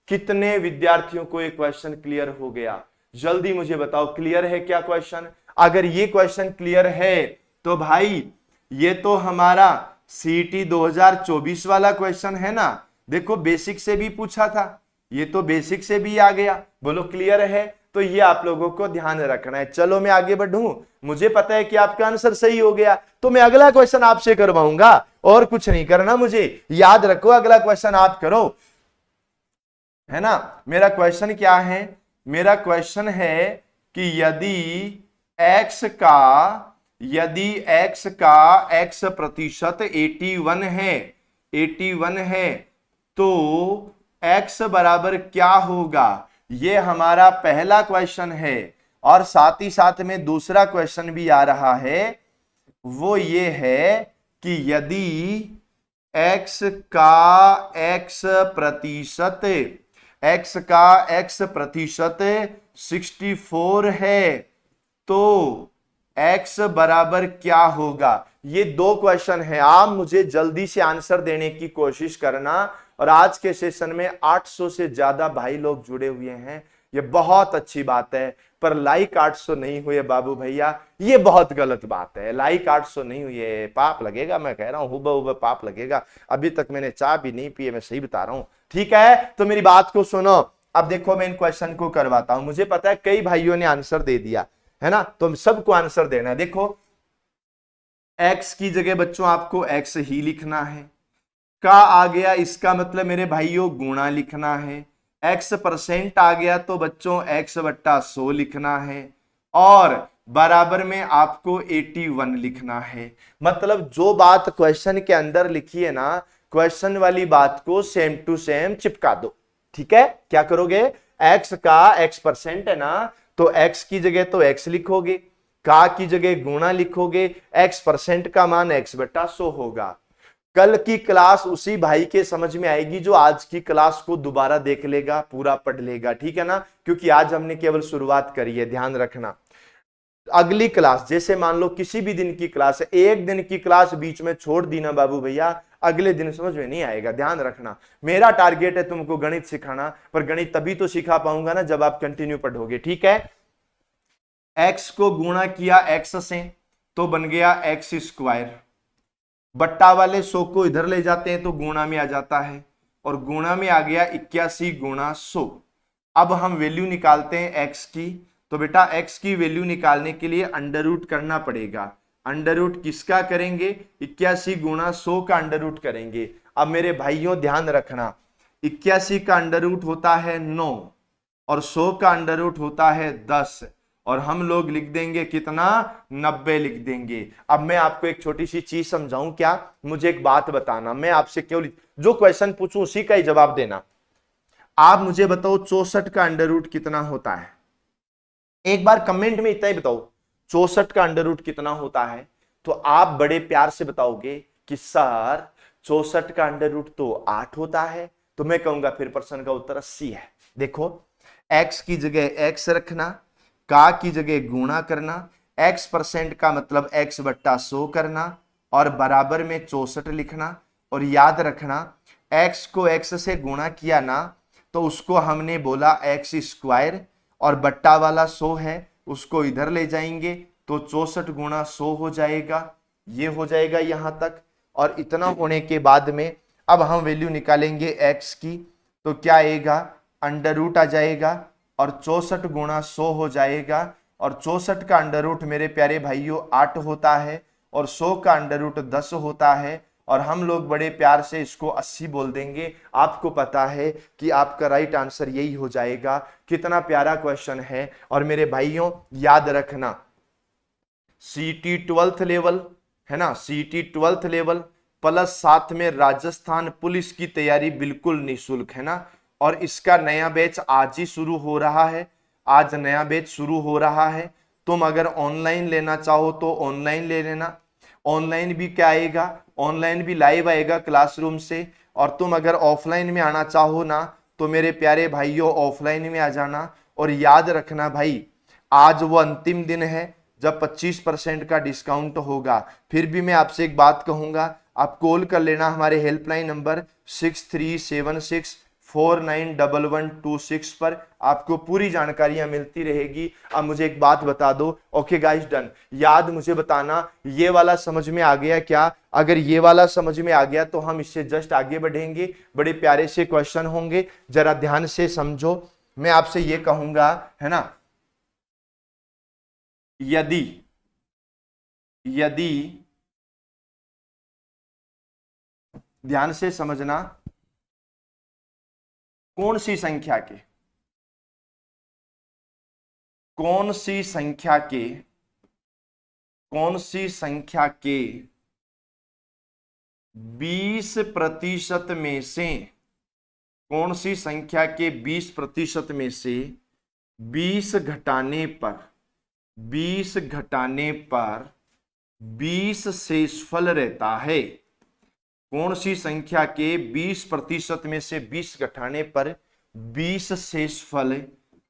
कितने विद्यार्थियों को ये क्वेश्चन क्लियर हो गया। जल्दी मुझे बताओ, क्लियर है क्या क्वेश्चन। अगर ये क्वेश्चन क्लियर है तो भाई ये तो हमारा सीटी 2024 वाला क्वेश्चन है ना, देखो बेसिक से भी पूछा था, ये तो बेसिक से भी आ गया। बोलो क्लियर है, तो ये आप लोगों को ध्यान रखना है। चलो मैं आगे बढ़ूं, मुझे पता है कि आपका आंसर सही हो गया, तो मैं अगला क्वेश्चन आपसे करवाऊंगा, और कुछ नहीं करना मुझे, याद रखो अगला क्वेश्चन आप करो, है ना। मेरा क्वेश्चन क्या है, मेरा क्वेश्चन है कि यदि x का x% 81 है तो x बराबर क्या होगा। ये हमारा पहला क्वेश्चन है, और साथ ही साथ में दूसरा क्वेश्चन भी आ रहा है, वो ये है कि यदि x का x% 64 है तो x बराबर क्या होगा। ये दो क्वेश्चन है, आप मुझे जल्दी से आंसर देने की कोशिश करना। और आज के सेशन में 800 से ज्यादा भाई लोग जुड़े हुए हैं, ये बहुत अच्छी बात है, पर लाइक 800 नहीं हुए बाबू भैया, ये बहुत गलत बात है। लाइक 800 नहीं हुए, पाप लगेगा, मैं कह रहा हूं, हुबा पाप लगेगा। अभी तक मैंने चाय भी नहीं पी है, मैं सही बता रहा हूं, ठीक है। तो मेरी बात को सुनो, अब देखो मैं इन क्वेश्चन को करवाता हूं। मुझे पता है कई भाइयों ने आंसर दे दिया है ना, तो सबको आंसर देना है। देखो x की जगह बच्चों आपको x ही लिखना है, का आ गया, इसका मतलब मेरे भाइयों गुणा लिखना है, x% आ गया तो बच्चों x/100 लिखना है और बराबर में आपको 81 लिखना है। मतलब जो बात क्वेश्चन के अंदर लिखी है ना, क्वेश्चन वाली बात को सेम टू सेम चिपका दो। ठीक है, क्या करोगे, x का x% है ना, तो x की जगह तो x लिखोगे, का की जगह गुणा लिखोगे, x% का मान x/100 होगा। कल की क्लास उसी भाई के समझ में आएगी जो आज की क्लास को दोबारा देख लेगा, पूरा पढ़ लेगा। ठीक है ना, क्योंकि आज हमने केवल शुरुआत करी है, ध्यान रखना। अगली क्लास, जैसे मान लो किसी भी दिन की क्लास है, एक दिन की क्लास बीच में छोड़ दी ना बाबू भैया, अगले दिन समझ में नहीं आएगा। ध्यान रखना, मेरा टारगेट है तुमको गणित सिखाना, पर गणित तभी तो सिखा पाऊंगा ना जब आप कंटिन्यू पढ़ोगे। ठीक है, x को गुणा किया x से तो बन गया x², बट्टा वाले 100 को इधर ले जाते हैं तो गुणा में आ जाता है, और गुणा में आ गया 81 गुणा 100। अब हम वैल्यू निकालते हैं x की, तो बेटा x की वैल्यू निकालने के लिए अंडर रूट करना पड़ेगा। अंडर रूट किसका करेंगे, 81 गुणा 100 का अंडर रूट करेंगे। अब मेरे भाइयों ध्यान रखना, 81 का अंडर रूट होता है 9 और 100 का अंडर रूट होता है 10, और हम लोग लिख देंगे कितना, 90 लिख देंगे। अब मैं आपको एक छोटी सी चीज समझाऊं क्या, मुझे एक बात बताना, मैं आपसे केवल जो क्वेश्चन पूछूं उसी का ही जवाब देना। आप मुझे बताओ 64 का अंडर रूट कितना होता है, एक बार कमेंट में इतना ही बताओ, 64 का अंडर रूट कितना होता है। तो आप बड़े प्यार से बताओगे कि सर 64 का अंडर रूट तो 8 होता है, तो मैं कहूंगा फिर प्रश्न का उत्तर 80 है। देखो, x की जगह x रखना, का की जगह गुणा करना, x% का मतलब x/100 करना और बराबर में 64 लिखना। और याद रखना, x को x से गुणा किया ना तो उसको हमने बोला x², और बट्टा वाला 100 है उसको इधर ले जाएंगे तो 64 गुणा 100 हो जाएगा। ये हो जाएगा यहां तक, और इतना होने के बाद में अब हम वैल्यू निकालेंगे x की, तो क्या आएगा, अंडर रूट आ जाएगा और 64 गुणा 100 हो जाएगा। और 64 का अंडर रूट मेरे प्यारे भाइयों 8 होता है और 100 का अंडर रूट 10 होता है, और हम लोग बड़े प्यार से इसको 80 बोल देंगे। आपको पता है कि आपका राइट आंसर यही हो जाएगा। कितना प्यारा क्वेश्चन है। और मेरे भाइयों याद रखना, सीटी 12th लेवल है ना, सीटी 12th लेवल प्लस साथ में राजस्थान पुलिस की तैयारी बिल्कुल निःशुल्क है ना, और इसका नया बैच आज ही शुरू हो रहा है, आज नया बैच शुरू हो रहा है। तुम अगर ऑनलाइन लेना चाहो तो ऑनलाइन ले लेना, ऑनलाइन भी क्या आएगा, ऑनलाइन भी लाइव आएगा क्लासरूम से। और तुम अगर ऑफलाइन में आना चाहो ना तो मेरे प्यारे भाइयों ऑफलाइन में आ जाना। और याद रखना भाई, आज वो अंतिम दिन है जब 25% का डिस्काउंट होगा। फिर भी मैं आपसे एक बात कहूंगा, आप कॉल कर लेना हमारे हेल्पलाइन नंबर 6376491126 पर, आपको पूरी जानकारियां मिलती रहेगी। अब मुझे एक बात बता दो, ओके गाइस डन, याद मुझे बताना ये वाला समझ में आ गया क्या। अगर ये वाला समझ में आ गया तो हम इससे जस्ट आगे बढ़ेंगे, बड़े प्यारे से क्वेश्चन होंगे, जरा ध्यान से समझो। मैं आपसे ये कहूंगा है ना, यदि ध्यान से समझना, कौन सी संख्या के 20% में से, कौन सी संख्या के 20% में से 20 घटाने पर 20 शेषफल रहता है। कौन सी संख्या के 20% में से 20 घटाने पर 20 शेषफल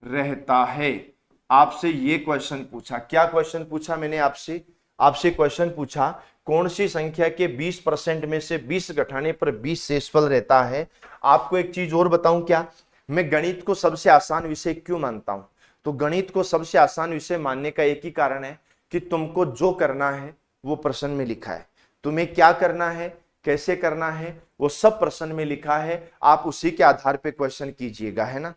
रहता है। आपसे ये क्वेश्चन पूछा, क्या क्वेश्चन पूछा मैंने आपसे क्वेश्चन पूछा, कौन सी संख्या के 20% में से 20 घटाने पर 20 शेषफल रहता है। आपको एक चीज और बताऊं क्या, मैं गणित को सबसे आसान विषय क्यों मानता हूं, तो गणित को सबसे आसान विषय मानने का एक ही कारण है कि तुमको जो करना है वो प्रश्न में लिखा है, तुम्हें क्या करना है, कैसे करना है, वो सब प्रश्न में लिखा है, आप उसी के आधार पे क्वेश्चन कीजिएगा, है ना।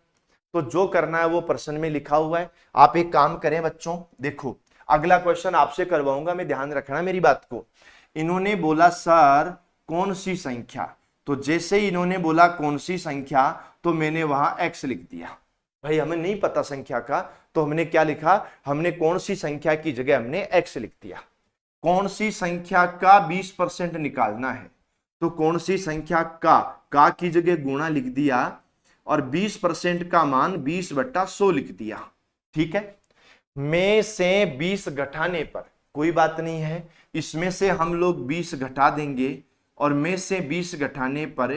तो जो करना है वो प्रश्न में लिखा हुआ है। आप एक काम करें बच्चों, देखो अगला क्वेश्चन आपसे करवाऊंगा मैं, ध्यान रखना मेरी बात को। इन्होंने बोला सर कौन सी संख्या, तो जैसे ही इन्होंने बोला कौन सी संख्या, तो मैंने वहां x लिख दिया। भाई हमें नहीं पता संख्या का, तो हमने क्या लिखा, हमने कौन सी संख्या की जगह हमने x लिख दिया। कौन सी संख्या का 20% निकालना है, तो कौन सी संख्या का की जगह गुणा लिख दिया और 20% का मान 20/100 लिख दिया। ठीक है, में से 20 घटाने पर कोई बात नहीं है, इसमें से हम लोग 20 घटा देंगे और में से 20 घटाने पर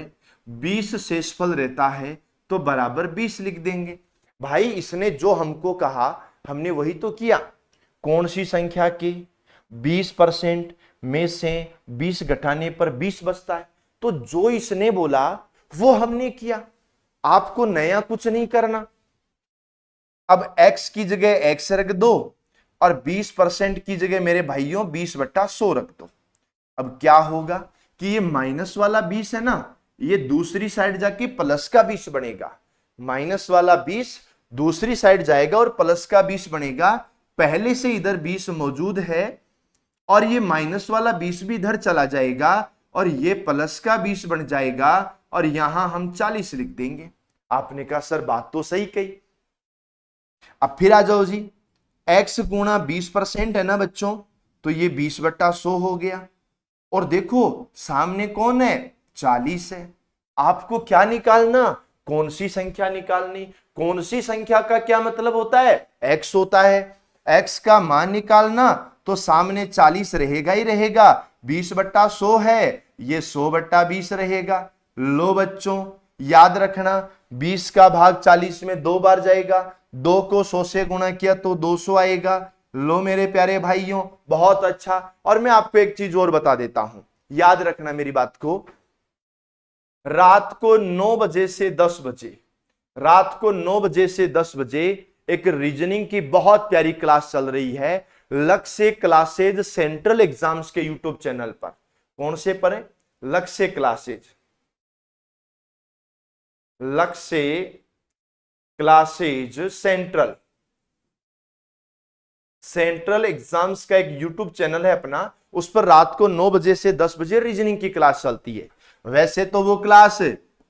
20 शेषफल रहता है, तो बराबर 20 लिख देंगे। भाई इसने जो हमको कहा हमने वही तो किया। कौन सी संख्या के 20% में से 20 घटाने पर 20 बचता है, तो जो इसने बोला वो हमने किया। आपको नया कुछ नहीं करना। अब x की जगह x रख दो और 20% की जगह मेरे भाइयों 20/100 रख दो। अब क्या होगा कि ये माइनस वाला 20 है ना, ये दूसरी साइड जाके प्लस का 20 बनेगा। माइनस वाला 20 दूसरी साइड जाएगा और प्लस का 20 बनेगा। पहले से इधर 20 मौजूद है और ये माइनस वाला 20 भी इधर चला जाएगा और ये प्लस का 20 बन जाएगा और यहां हम 40 लिख देंगे। आपने कहा सर बात तो सही कही। अब फिर आ जाओ जी, x गुणा 20% है ना बच्चों, तो ये 20/100 हो गया। और देखो सामने कौन है, 40 है। आपको क्या निकालना, कौन सी संख्या निकालनी। कौन सी संख्या का क्या मतलब होता है, x होता है। x का मान निकालना, तो सामने 40 रहेगा ही रहेगा, 20/100 है, ये 100/20 रहेगा। लो बच्चों याद रखना, 20 का भाग 40 में 2 बार जाएगा, 2 को 100 से गुणा किया तो 200 आएगा। लो मेरे प्यारे भाइयों बहुत अच्छा। और मैं आपको एक चीज और बता देता हूं, याद रखना मेरी बात को। रात को 9 बजे से 10 बजे, रात को 9 बजे से 10 बजे एक रीजनिंग की बहुत प्यारी क्लास चल रही है, लक्ष्य क्लासेज सेंट्रल एग्जाम्स के यूट्यूब चैनल पर। कौन से पर है, लक्ष्य क्लासेज, लक्ष्य क्लासेज सेंट्रल, सेंट्रल एग्जाम्स का एक यूट्यूब चैनल है अपना, उस पर रात को 9 बजे से 10 बजे रीजनिंग की क्लास चलती है। वैसे तो वो क्लास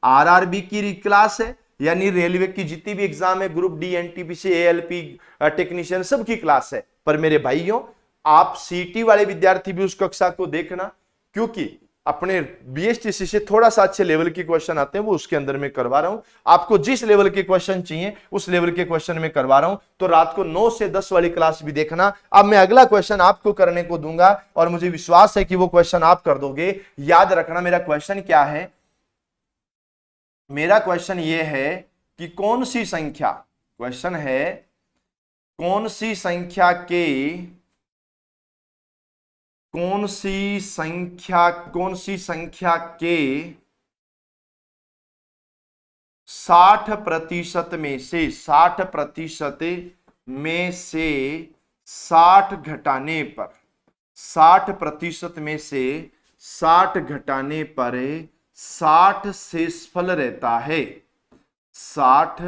आरआरबी की क्लास है, यानी रेलवे की जितनी भी एग्जाम है, group D, NTPC, ALP technician, सबकी क्लास है। पर मेरे भाइयों आप सीटी वाले विद्यार्थी भी उस कक्षा को देखना, क्योंकि अपने बीएसटीसी से थोड़ा सा अच्छे लेवल के क्वेश्चन आते हैं, वो उसके अंदर में करवा रहा हूं। आपको जिस लेवल के क्वेश्चन चाहिए उस लेवल के क्वेश्चन में करवा रहा हूं। तो रात को 9 से 10 वाली क्लास भी देखना। अब मैं अगला क्वेश्चन आपको करने को दूंगा और मुझे विश्वास है कि वो क्वेश्चन आप कर दोगे। याद रखना मेरा क्वेश्चन क्या है, मेरा क्वेश्चन ये है कि कौन सी संख्या, क्वेश्चन है कौन सी संख्या के, कौन सी संख्या के 60% में से 60% में से 60 घटाने पर, 60% में से 60 घटाने पर 60 शेषफल रहता है, 60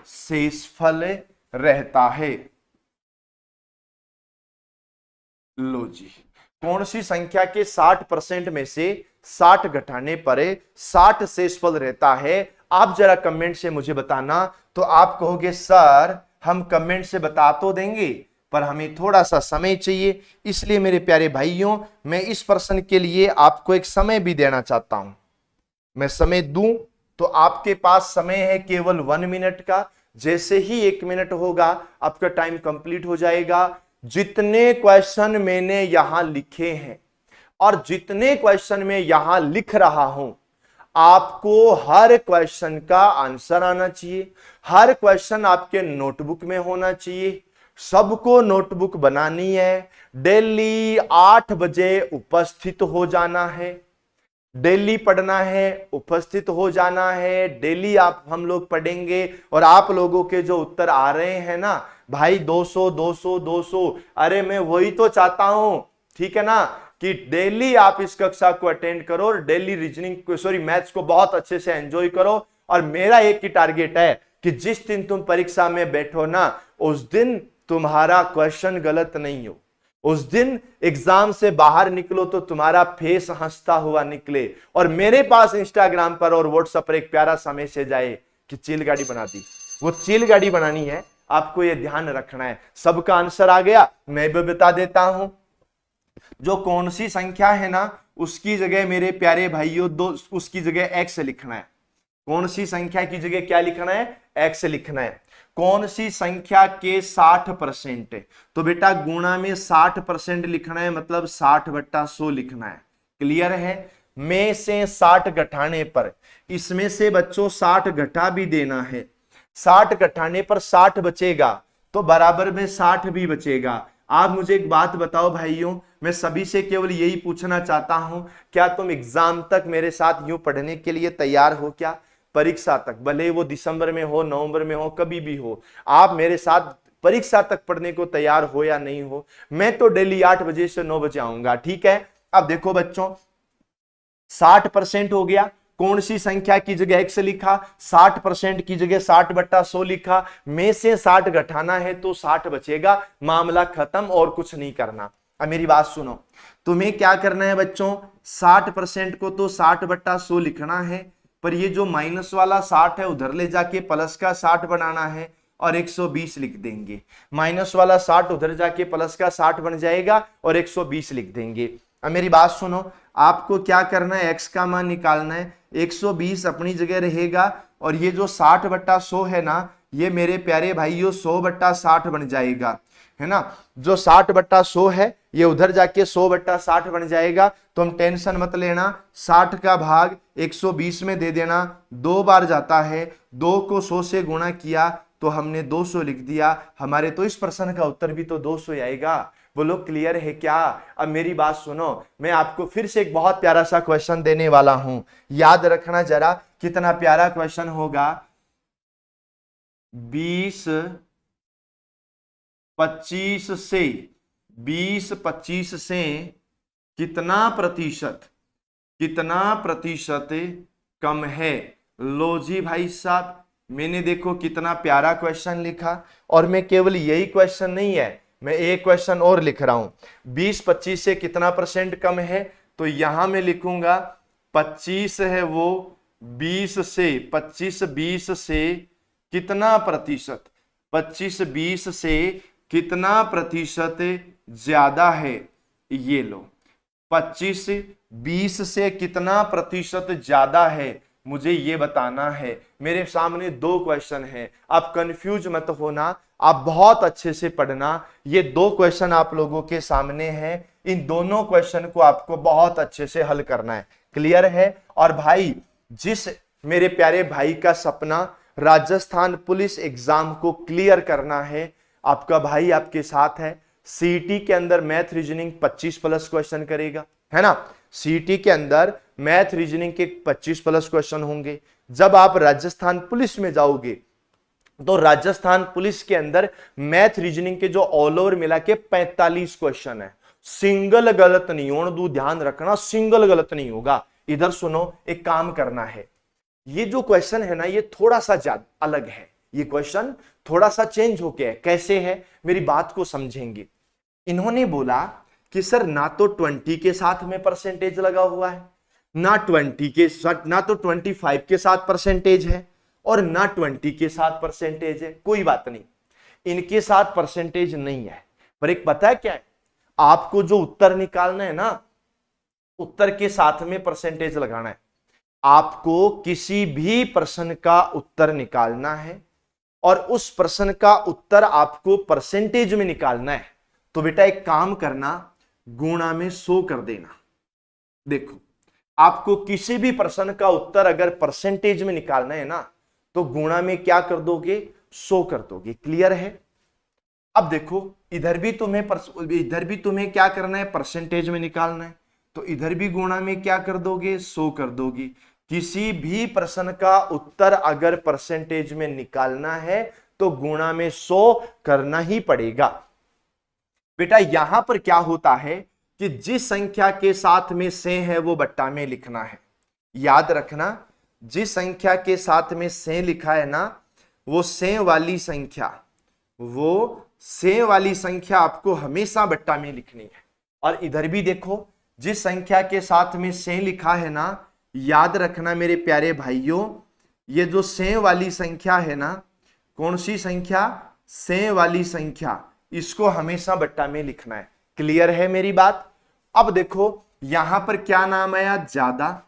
शेषफल रहता है। लो जी, कौन सी संख्या के 60% में से 60 घटाने पर 60 शेषफल रहता है। आप जरा कमेंट से मुझे बताना। तो आप कहोगे सर हम कमेंट से बता तो देंगे पर हमें थोड़ा सा समय चाहिए, इसलिए मेरे प्यारे भाइयों मैं इस प्रश्न के लिए आपको एक समय भी देना चाहता हूं। मैं समय दूं तो आपके पास समय है केवल 1 मिनट का। जैसे ही 1 मिनट होगा आपका टाइम कंप्लीट हो जाएगा। जितने क्वेश्चन मैंने यहां लिखे हैं और जितने क्वेश्चन मैं यहां लिख रहा हूं, आपको हर क्वेश्चन का आंसर आना चाहिए। हर क्वेश्चन आपके नोटबुक में होना चाहिए। सबको नोटबुक बनानी है। डेली 8 बजे उपस्थित हो जाना है। डेली पढ़ना है, उपस्थित हो जाना है। डेली हम लोग पढ़ेंगे और आप लोगों के जो उत्तर आ रहे हैं ना भाई 200 200 200, अरे मैं वही तो चाहता हूं, ठीक है ना, कि डेली आप इस कक्षा को अटेंड करो और डेली रीजनिंग मैथ्स को बहुत अच्छे से एंजॉय करो। और मेरा एक ही टारगेट है कि जिस दिन तुम परीक्षा में बैठो ना, उस दिन तुम्हारा क्वेश्चन गलत नहीं हो। उस दिन एग्जाम से बाहर निकलो तो तुम्हारा फेस हंसता हुआ निकले, और मेरे पास इंस्टाग्राम पर और व्हाट्सएप पर एक प्यारा सा मैसेज आए कि चिल गाड़ी बना दी। वो चिल गाड़ी बनानी है, आपको ये ध्यान रखना है। सबका आंसर आ गया, मैं भी बता देता हूं। जो कौन सी संख्या है ना, उसकी जगह मेरे प्यारे भाइयों उसकी जगह एक्स लिखना है। कौन सी संख्या की जगह क्या लिखना है? एक्स लिखना है। कौन सी संख्या के 60%? तो बेटा गुणा में 60% लिखना है, मतलब 60/100 लिखना है। क्लियर है? में से 60 घटाने पर, इसमें से बच्चों 60 घटा भी देना है। 60 घटाने पर 60 बचेगा, तो बराबर में 60 भी बचेगा। आप मुझे एक बात बताओ भाइयों, मैं सभी से केवल यही पूछना चाहता हूं, क्या तुम एग्जाम तक मेरे साथ यूं पढ़ने के लिए तैयार हो क्या? परीक्षा तक, भले वो दिसंबर में हो, नवंबर में हो, कभी भी हो, आप मेरे साथ परीक्षा तक पढ़ने को तैयार हो या नहीं हो? मैं तो डेली 8 बजे से 9 बजे आऊंगा, ठीक है? अब देखो बच्चों, 60% हो गया। कौन सी संख्या की जगह एक्स लिखा? 60% की जगह 60/100 लिखा। में से 60 घटाना है तो 60 बचेगा, मामला खत्म, और कुछ नहीं करना। अब मेरी बात सुनो, तुम्हें क्या करना है बच्चों? 60% को तो 60/100 लिखना है, पर ये जो माइनस वाला 60 है उधर ले जाके प्लस का 60 बनाना है और 120 लिख देंगे। माइनस वाला 60 उधर जाके प्लस का 60 बन जाएगा और 120 लिख देंगे। अब मेरी बात सुनो, आपको क्या करना है? एक्स का मान निकालना है। 120 अपनी जगह रहेगा, और ये जो 60/100 है ना, ये मेरे प्यारे भाइयों 100/60 बन जाएगा, है ना? जो 60/100 है ये उधर जाके 100/60 बन जाएगा। तुम टेंशन मत लेना, 60 का भाग 120 में दे देना। 2 बार जाता है, 2 को 100 से गुणा किया तो हमने 200 लिख दिया। हमारे तो इस प्रश्न का उत्तर भी तो 200 ही आएगा। बोलो क्लियर है क्या? अब मेरी बात सुनो, मैं आपको फिर से एक बहुत प्यारा सा क्वेश्चन देने वाला हूं, याद रखना जरा कितना प्यारा क्वेश्चन होगा। 20-25 से कितना प्रतिशत कम है? लो जी भाई साहब, मैंने देखो कितना प्यारा क्वेश्चन लिखा, और मैं केवल यही क्वेश्चन नहीं है, मैं एक क्वेश्चन और लिख रहा हूं। 20-25 से कितना परसेंट कम है? तो यहां मैं लिखूंगा 25 है वो 20 से, 25-20 से कितना प्रतिशत? 25-20 से कितना प्रतिशत ज्यादा है? ये लो, 25-20 से कितना प्रतिशत ज्यादा है, मुझे ये बताना है। मेरे सामने 2 क्वेश्चन हैं, आप कंफ्यूज मत होना, आप बहुत अच्छे से पढ़ना। ये 2 क्वेश्चन आप लोगों के सामने हैं, इन दोनों क्वेश्चन को आपको बहुत अच्छे से हल करना है। क्लियर है? और भाई, जिस मेरे प्यारे भाई का सपना राजस्थान पुलिस एग्जाम को क्लियर करना है, आपका भाई आपके साथ है। सीईटी के अंदर मैथ रीजनिंग 25+ क्वेश्चन करेगा, है ना? सीईटी के अंदर मैथ रीजनिंग के 25+ क्वेश्चन होंगे। जब आप राजस्थान पुलिस में जाओगे तो राजस्थान पुलिस के अंदर मैथ रीजनिंग के जो ऑल ओवर मिला के 45 क्वेश्चन है। सिंगल गलत नहीं होने दू, ध्यान रखना, सिंगल गलत नहीं होगा। इधर सुनो, एक काम करना है, ये जो क्वेश्चन है ना, ये थोड़ा सा ज्यादा अलग है। ये क्वेश्चन थोड़ा सा चेंज होके है। कैसे है, मेरी बात को समझेंगे। इन्होंने बोला कि सर ना तो 20 के साथ में परसेंटेज लगा हुआ है, ना 20 के साथ, ना तो 25 के साथ परसेंटेज है, और ना 20 के साथ परसेंटेज है। कोई बात नहीं, इनके साथ परसेंटेज नहीं है, पर एक पता है क्या है? आपको जो उत्तर निकालना है ना, उत्तर के साथ में परसेंटेज लगाना है। आपको किसी भी प्रश्न का उत्तर निकालना है और उस प्रश्न का उत्तर आपको परसेंटेज में निकालना है। तो बेटा एक काम करना, गुणा में 100 कर देना। देखो, आपको किसी भी प्रश्न का उत्तर अगर परसेंटेज में निकालना है ना, तो गुणा में क्या कर दोगे? 100 कर दोगे। क्लियर है? अब देखो, इधर भी तुम्हें क्या करना है? परसेंटेज में निकालना है, तो इधर भी गुणा में क्या कर दोगे? 100 कर दोगे। किसी भी प्रश्न का उत्तर अगर परसेंटेज में निकालना है तो गुणा में 100 करना ही पड़ेगा। बेटा यहां पर क्या होता है कि जिस संख्या के साथ में से है वो बट्टा में लिखना है। याद रखना, जिस संख्या के साथ में से लिखा है ना, वो से वाली संख्या वो से वाली संख्या आपको हमेशा बट्टा में लिखनी है। और इधर भी देखो, जिस संख्या के साथ में से लिखा है ना, याद रखना मेरे प्यारे भाइयों, ये जो से वाली संख्या है ना, कौन सी संख्या, से वाली संख्या, इसको हमेशा बट्टा में लिखना है। क्लियर है मेरी बात? अब देखो यहां पर क्या नाम आया, ज्यादा,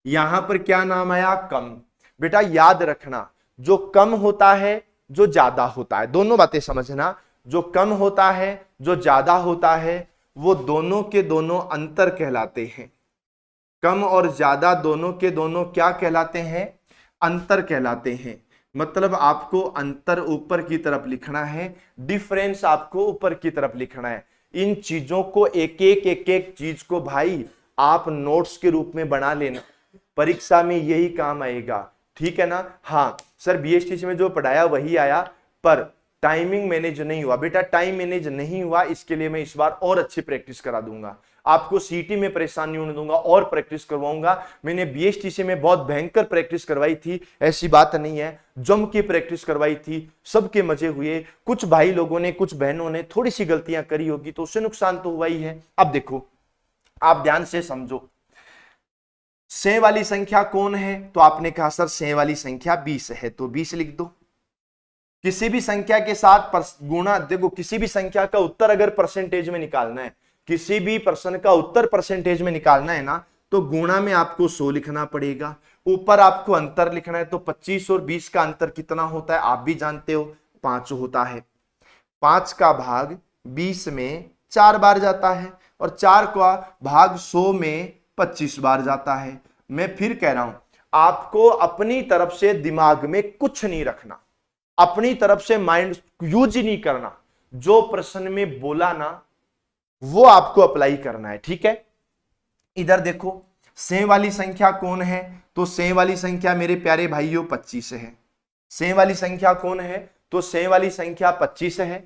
यहां पर क्या नाम आया, कम। बेटा याद रखना, जो कम होता है, जो ज्यादा होता है, दोनों बातें समझना, जो कम होता है, जो ज्यादा होता है, वो दोनों के दोनों अंतर कहलाते हैं। कम और ज्यादा दोनों के दोनों क्या कहलाते हैं, अंतर कहलाते हैं। मतलब आपको अंतर ऊपर की तरफ लिखना है, डिफरेंस आपको ऊपर की तरफ लिखना है। इन चीजों को एक एक चीज को भाई आप नोट्स के रूप में बना लेना, परीक्षा में यही काम आएगा, ठीक है ना। हाँ सर बीएसटीसी में जो पढ़ाया वही आया, पर टाइमिंग मैनेज नहीं हुआ। बेटा टाइम मैनेज नहीं हुआ, इसके लिए मैं इस बार और अच्छी प्रैक्टिस करा दूंगा, आपको सीटी में परेशान नहीं होने दूंगा और प्रैक्टिस करवाऊंगा। मैंने बीएसटीसी में बहुत भयंकर प्रैक्टिस करवाई थी, ऐसी बात नहीं है, जम की प्रैक्टिस करवाई थी, सबके मजे हुए। कुछ भाई लोगों ने, कुछ बहनों ने थोड़ी सी गलतियां करी होगी तो उससे नुकसान तो हुआ ही है। अब देखो आप ध्यान से समझो, से वाली संख्या कौन है, तो आपने कहा सर से वाली संख्या 20 है, तो 20 लिख दो। किसी भी संख्या के साथ गुणा, देखो किसी भी संख्या का उत्तर अगर परसेंटेज में निकालना है, किसी भी प्रश्न का उत्तर परसेंटेज में निकालना है ना, तो गुणा में आपको 100 लिखना पड़ेगा, ऊपर आपको अंतर लिखना है। तो 25 और 20 का अंतर कितना होता है आप भी जानते हो, 5 होता है। 5 का भाग 20 में 4 बार जाता है, और 4 का भाग 100 में 25 बार जाता है। मैं फिर कह रहा हूं, आपको अपनी तरफ से दिमाग में कुछ नहीं रखना, अपनी तरफ से माइंड यूज ही नहीं करना, जो प्रश्न में बोला ना वो आपको अप्लाई करना है, ठीक है। इधर देखो से वाली संख्या कौन है, तो से वाली संख्या मेरे प्यारे भाइयों 25 है। से वाली संख्या कौन है, तो से वाली संख्या 25 है।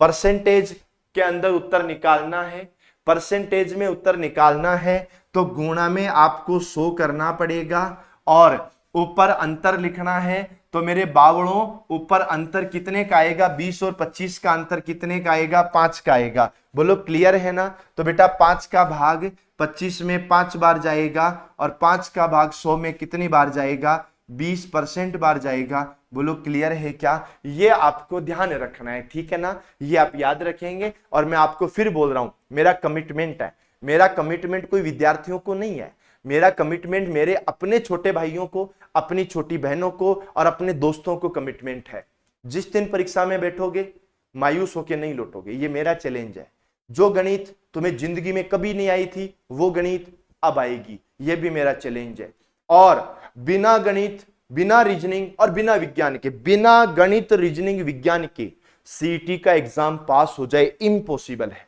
परसेंटेज के अंदर उत्तर निकालना है, परसेंटेज में उत्तर निकालना है तो गुणा में आपको 100 करना पड़ेगा, और ऊपर अंतर लिखना है। तो मेरे बावड़ों ऊपर अंतर कितने का आएगा, 20 और 25 का अंतर कितने का आएगा, 5 का आएगा। बोलो क्लियर है ना। तो बेटा 5 का भाग 25 में 5 बार जाएगा, और 5 का भाग 100 में कितनी बार जाएगा, 20% बार जाएगा। बोलो क्लियर है क्या। ये आपको ध्यान रखना है, ठीक है ना, ये आप याद रखेंगे। और मैं आपको फिर बोल रहा हूं, मेरा कमिटमेंट है, मेरा कमिटमेंट कोई विद्यार्थियों को नहीं है, मेरा कमिटमेंट मेरे अपने छोटे भाइयों को, अपनी छोटी बहनों को और अपने दोस्तों को कमिटमेंट है। जिस दिन परीक्षा में बैठोगे मायूस होकर नहीं लौटोगे, ये मेरा चैलेंज है। जो गणित तुम्हें जिंदगी में कभी नहीं आई थी वो गणित अब आएगी, ये भी मेरा चैलेंज है। और बिना गणित, बिना रीजनिंग और बिना विज्ञान के, बिना गणित रीजनिंग विज्ञान के सीईटी का एग्जाम पास हो जाए इम्पॉसिबल है।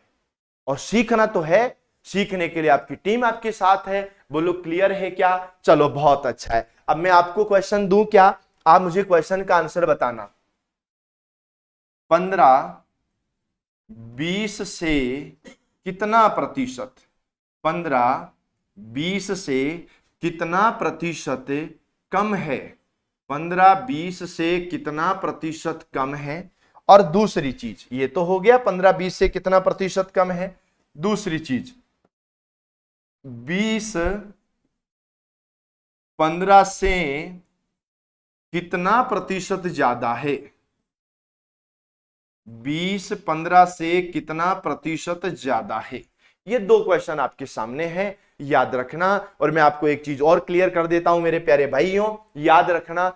और सीखना तो है, सीखने के लिए आपकी टीम आपके साथ है। बोलो क्लियर है क्या। चलो बहुत अच्छा है। अब मैं आपको क्वेश्चन दूं क्या, आप मुझे क्वेश्चन का आंसर बताना। 15 20 से कितना प्रतिशत, 15 20 से कितना प्रतिशत कम है, 15 20 से कितना प्रतिशत कम है। और दूसरी चीज, ये तो हो गया 15 20 से कितना प्रतिशत कम है। दूसरी चीज 20 15 से कितना प्रतिशत ज्यादा है, 20 15 से कितना प्रतिशत ज्यादा है। ये दो क्वेश्चन आपके सामने हैं, याद रखना। और मैं आपको एक चीज और क्लियर कर देता हूं मेरे प्यारे भाइयों, याद रखना,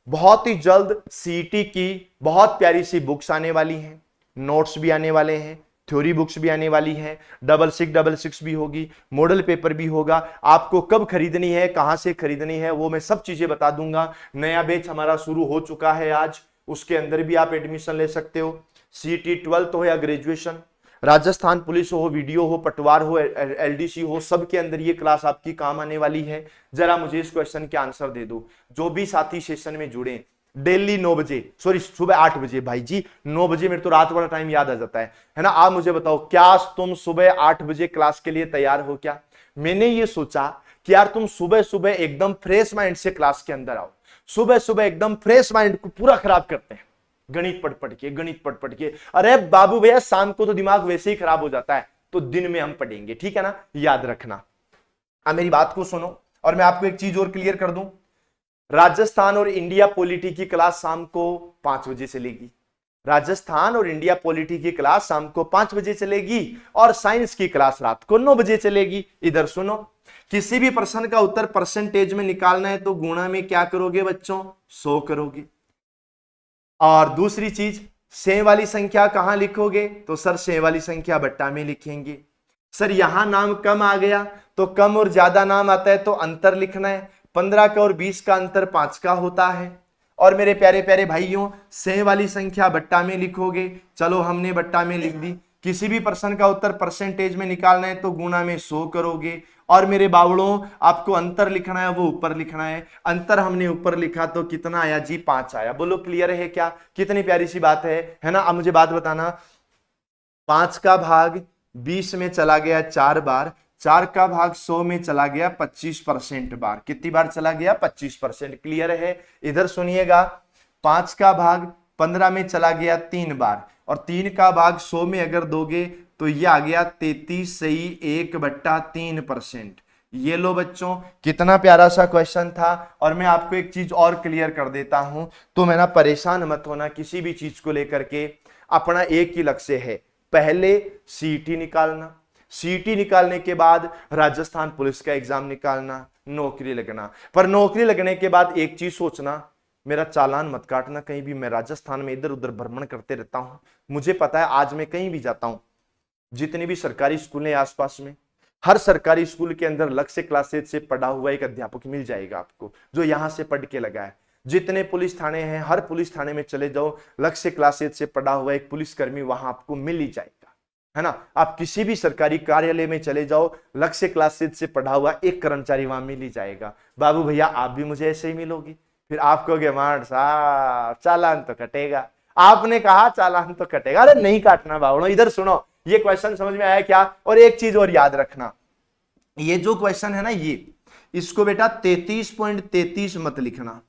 बहुत ही जल्द सीईटी की बहुत प्यारी सी बुक्स आने वाली हैं, नोट्स भी आने वाले हैं, थ्योरी बुक्स भी आने वाली हैं, 6666 भी होगी, मॉडल पेपर भी होगा। आपको कब खरीदनी है, कहां से खरीदनी है, वो मैं सब चीजें बता दूंगा। नया बैच हमारा शुरू हो चुका है आज, उसके अंदर भी आप एडमिशन ले सकते हो। सीईटी 12th हो या ग्रेजुएशन, राजस्थान पुलिस हो, वीडियो हो, पटवार हो, एलडीसी हो, सबके अंदर ये क्लास आपकी काम आने वाली है। जरा मुझे इस क्वेश्चन के आंसर दे दो। जो भी साथी सेशन में जुड़े, डेली 9 बजे, सॉरी सुबह 8 बजे, भाई जी 9 बजे मेरे तो रात वाला टाइम याद आ जाता है ना। आप मुझे बताओ, क्या तुम सुबह 8 बजे क्लास के लिए तैयार हो क्या। मैंने ये सोचा कि यार तुम सुबह सुबह एकदम फ्रेश माइंड से क्लास के अंदर आओ, सुबह सुबह एकदम फ्रेश माइंड को पूरा खराब करते हैं। गणित पढ़ पढ़ के। अरे बाबू भैया शाम को तो दिमाग वैसे ही खराब हो जाता है, तो दिन में हम पढ़ेंगे, ठीक है ना, याद रखना। अब मेरी बात को सुनो और मैं आपको एक चीज और क्लियर कर दूं, राजस्थान और इंडिया पॉलिटी की क्लास शाम को 5 बजे चलेगी। राजस्थान और इंडिया पॉलिटी की क्लास शाम को 5 बजे चलेगी और साइंस की क्लास रात को 9 बजे चलेगी। इधर सुनो, किसी भी प्रश्न का उत्तर परसेंटेज में निकालना है तो गुणा में क्या करोगे बच्चों, 100 करोगे। और दूसरी चीज, सें वाली संख्या कहां लिखोगे, तो सर सें वाली संख्या बट्टा में लिखेंगे। सर यहां नाम कम आ गया तो कम और ज्यादा नाम आता है तो अंतर लिखना है। 15 का और 20 का अंतर 5 का होता है। और मेरे प्यारे प्यारे भाइयों, सें वाली संख्या बट्टा में लिखोगे, चलो हमने बट्टा में लिख दी। किसी भी प्रश्न का उत्तर परसेंटेज में निकालना है तो गुणा में 100 करोगे। और मेरे बावड़ों, आपको अंतर लिखना है वो ऊपर लिखना है। अंतर हमने ऊपर लिखा तो कितना आया जी, 5 आया। बोलो क्लियर है क्या, कितनी प्यारी सी बात है ना। अब मुझे बात बताना, 5 का भाग 20 में चला गया 4 बार, 4 का भाग 100 में चला गया 25% बार। कितनी बार चला गया, 25%। क्लियर है। इधर सुनिएगा, 5 का भाग 15 में चला गया 3 बार और 3 का भाग 100 में अगर दोगे तो ये आ गया 33 सही 1/3%। ये लो बच्चों, कितना प्यारा सा क्वेश्चन था। और मैं आपको एक चीज और क्लियर कर देता हूं, तो मैं ना परेशान मत होना किसी भी चीज को लेकर के। अपना एक ही लक्ष्य है, पहले सीईटी निकालना, सीईटी निकालने के बाद राजस्थान पुलिस का एग्जाम निकालना, नौकरी लगना। पर नौकरी लगने के बाद एक चीज सोचना, मेरा चालान मत काटना कहीं भी। मैं राजस्थान में इधर उधर भ्रमण करते रहता हूं, मुझे पता है आज मैं कहीं भी जाता हूं, जितने भी सरकारी स्कूल हैं आसपास में, हर सरकारी स्कूल के अंदर लक्ष्य क्लासेज से पढ़ा हुआ एक अध्यापक मिल जाएगा आपको, जो यहां से पढ़ के लगा है। जितने पुलिस थाने हैं, हर पुलिस थाने में चले जाओ, लक्ष्य क्लासेज से पढ़ा हुआ एक पुलिसकर्मी वहां आपको मिल ही जाएगा, है ना। आप किसी भी सरकारी कार्यालय में चले जाओ, लक्ष्य क्लासेज से पढ़ा हुआ एक कर्मचारी वहां मिल ही जाएगा। बाबू भैया आप भी मुझे ऐसे ही मिलोगी, फिर आप कहोगे मार साहब चालान तो कटेगा। आपने कहा चालान तो कटेगा, अरे नहीं काटना बावड़ो। इधर सुनो, ये क्वेश्चन समझ में आया क्या। और एक चीज और याद रखना, ये जो क्वेश्चन है ना, ये इसको बेटा 33.33 मत लिखना।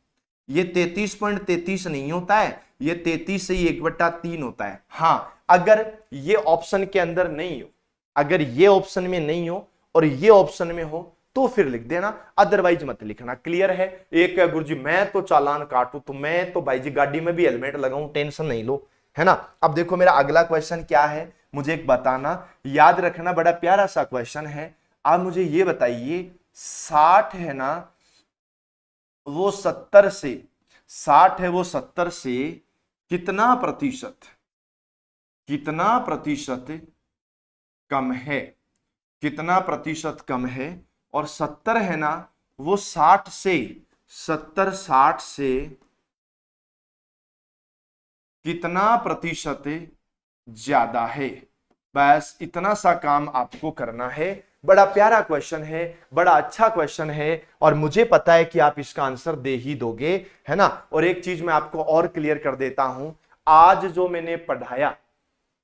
ये 33.33 नहीं होता है, ये 33 से 1/3 होता है। हाँ, अगर ये ऑप्शन के अंदर नहीं हो, अगर ये ऑप्शन में नहीं हो और ये ऑप्शन में हो तो फिर लिख देना, अदरवाइज मत लिखना। क्लियर है। एक गुरुजी मैं तो चालान काटू, तो मैं तो भाई जी गाड़ी में भी हेलमेट लगाऊं, टेंशन नहीं लो, है ना। अब देखो मेरा अगला क्वेश्चन क्या है, मुझे एक बताना, याद रखना, बड़ा प्यारा सा क्वेश्चन है। आप मुझे ये बताइए, 60 है ना वो 70 से, 60 है वो 70 से कितना प्रतिशत कम है, कितना प्रतिशत कम है। और 70 है ना वो 60 से कितना प्रतिशत ज्यादा है। बस इतना सा काम आपको करना है। बड़ा प्यारा क्वेश्चन है, बड़ा अच्छा क्वेश्चन है और मुझे पता है कि आप इसका आंसर दे ही दोगे, है ना। और एक चीज मैं आपको और क्लियर कर देता हूं, आज जो मैंने पढ़ाया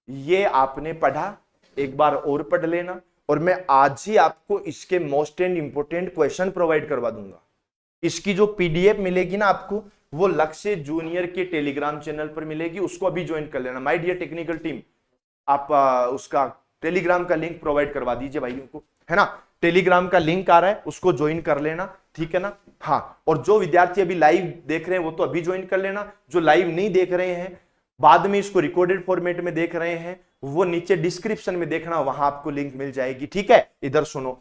ये आपने पढ़ा, एक बार और पढ़ लेना और मैं आज ही आपको इसके most and important question provide करवा दूंगा। इसकी जो पीडीएफ मिलेगी ना आपको, वो लक्ष्य जूनियर के टेलीग्राम चैनल पर मिलेगी, उसको अभी ज्वाइन कर लेना। माय डियर टेक्निकल टीम, आप उसका टेलीग्राम का लिंक प्रोवाइड करवा दीजिए भाइयों को, है ना। टेलीग्राम का लिंक आ रहा है, उसको ज्वाइन कर लेना, ठीक है ना। हाँ, और जो विद्यार्थी अभी लाइव देख रहे हैं वो तो अभी ज्वाइन कर लेना, जो लाइव नहीं देख रहे हैं, बाद में इसको रिकॉर्डेड फॉर्मेट में देख रहे हैं, वो नीचे डिस्क्रिप्शन में देखना, वहां आपको लिंक मिल जाएगी, ठीक है। इधर सुनो,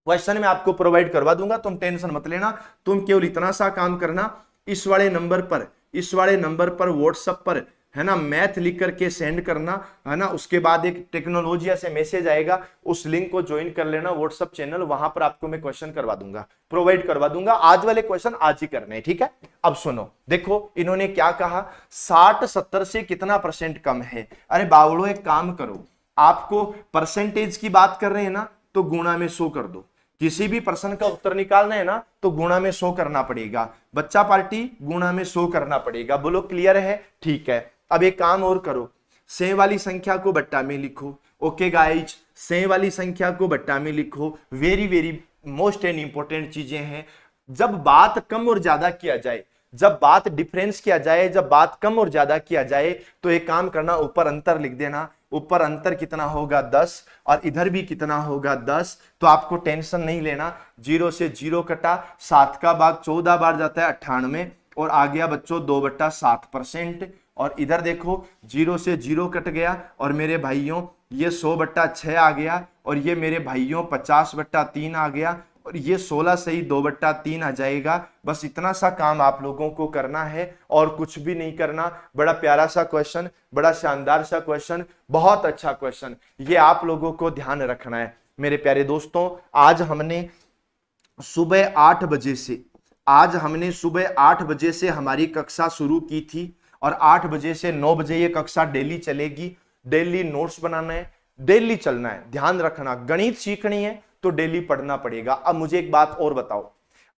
क्वेश्चन मैं आपको प्रोवाइड करवा दूंगा, तुम टेंशन मत लेना। तुम केवल इतना सा काम करना, इस वाले नंबर पर व्हाट्सएप पर, है ना, मैथ लिख करके सेंड करना, है ना। उसके बाद एक टेक्नोलॉजी से मैसेज आएगा, उस लिंक को ज्वाइन कर लेना, व्हाट्सएप चैनल, वहां पर आपको मैं क्वेश्चन करवा दूंगा, प्रोवाइड करवा दूंगा। आज वाले क्वेश्चन आज ही करने हैं, ठीक है। अब सुनो, देखो इन्होंने क्या कहा, 60-70 से कितना % कम है। अरे बावड़ो एक काम करो, आपको परसेंटेज की बात कर रहे हैं ना, तो गुणा में 100 कर दो। किसी भी प्रश्न का उत्तर निकालना है ना तो गुणा में 100 करना पड़ेगा। बच्चा पार्टी गुणा में 100 करना पड़ेगा। बोलो क्लियर है, ठीक है। अब एक काम और करो, सें वाली संख्या को बट्टा में लिखो। ओके गाइज, सें वाली संख्या को बट्टा में लिखो। Very very most and important चीजें हैं। जब बात कम और ज्यादा किया जाए जब बात डिफरेंस किया जाए, जब बात कम और ज्यादा किया जाए, तो एक काम करना, ऊपर अंतर लिख देना। ऊपर अंतर कितना होगा 10 और इधर भी कितना होगा 10। तो आपको टेंशन नहीं लेना, 0 से 0 कटा, 7 का भाग 14 बार जाता है 98 और आ गया बच्चों 2/7%। और इधर देखो 0 से 0 कट गया और मेरे भाइयों ये 100/6 आ गया और ये मेरे भाइयों 50/3 आ गया और ये 16 से ही 2/3 आ जाएगा। बस इतना सा काम आप लोगों को करना है और कुछ भी नहीं करना। बड़ा प्यारा सा क्वेश्चन, बड़ा शानदार सा क्वेश्चन, बहुत अच्छा क्वेश्चन, ये आप लोगों को ध्यान रखना है मेरे प्यारे दोस्तों। आज हमने सुबह 8 बजे से हमारी कक्षा शुरू की थी और 8 बजे से 9 बजे ये कक्षा डेली चलेगी। डेली नोट्स बनाना है, डेली चलना है, ध्यान रखना। गणित सीखनी है तो डेली पढ़ना पड़ेगा। अब मुझे एक बात और बताओ,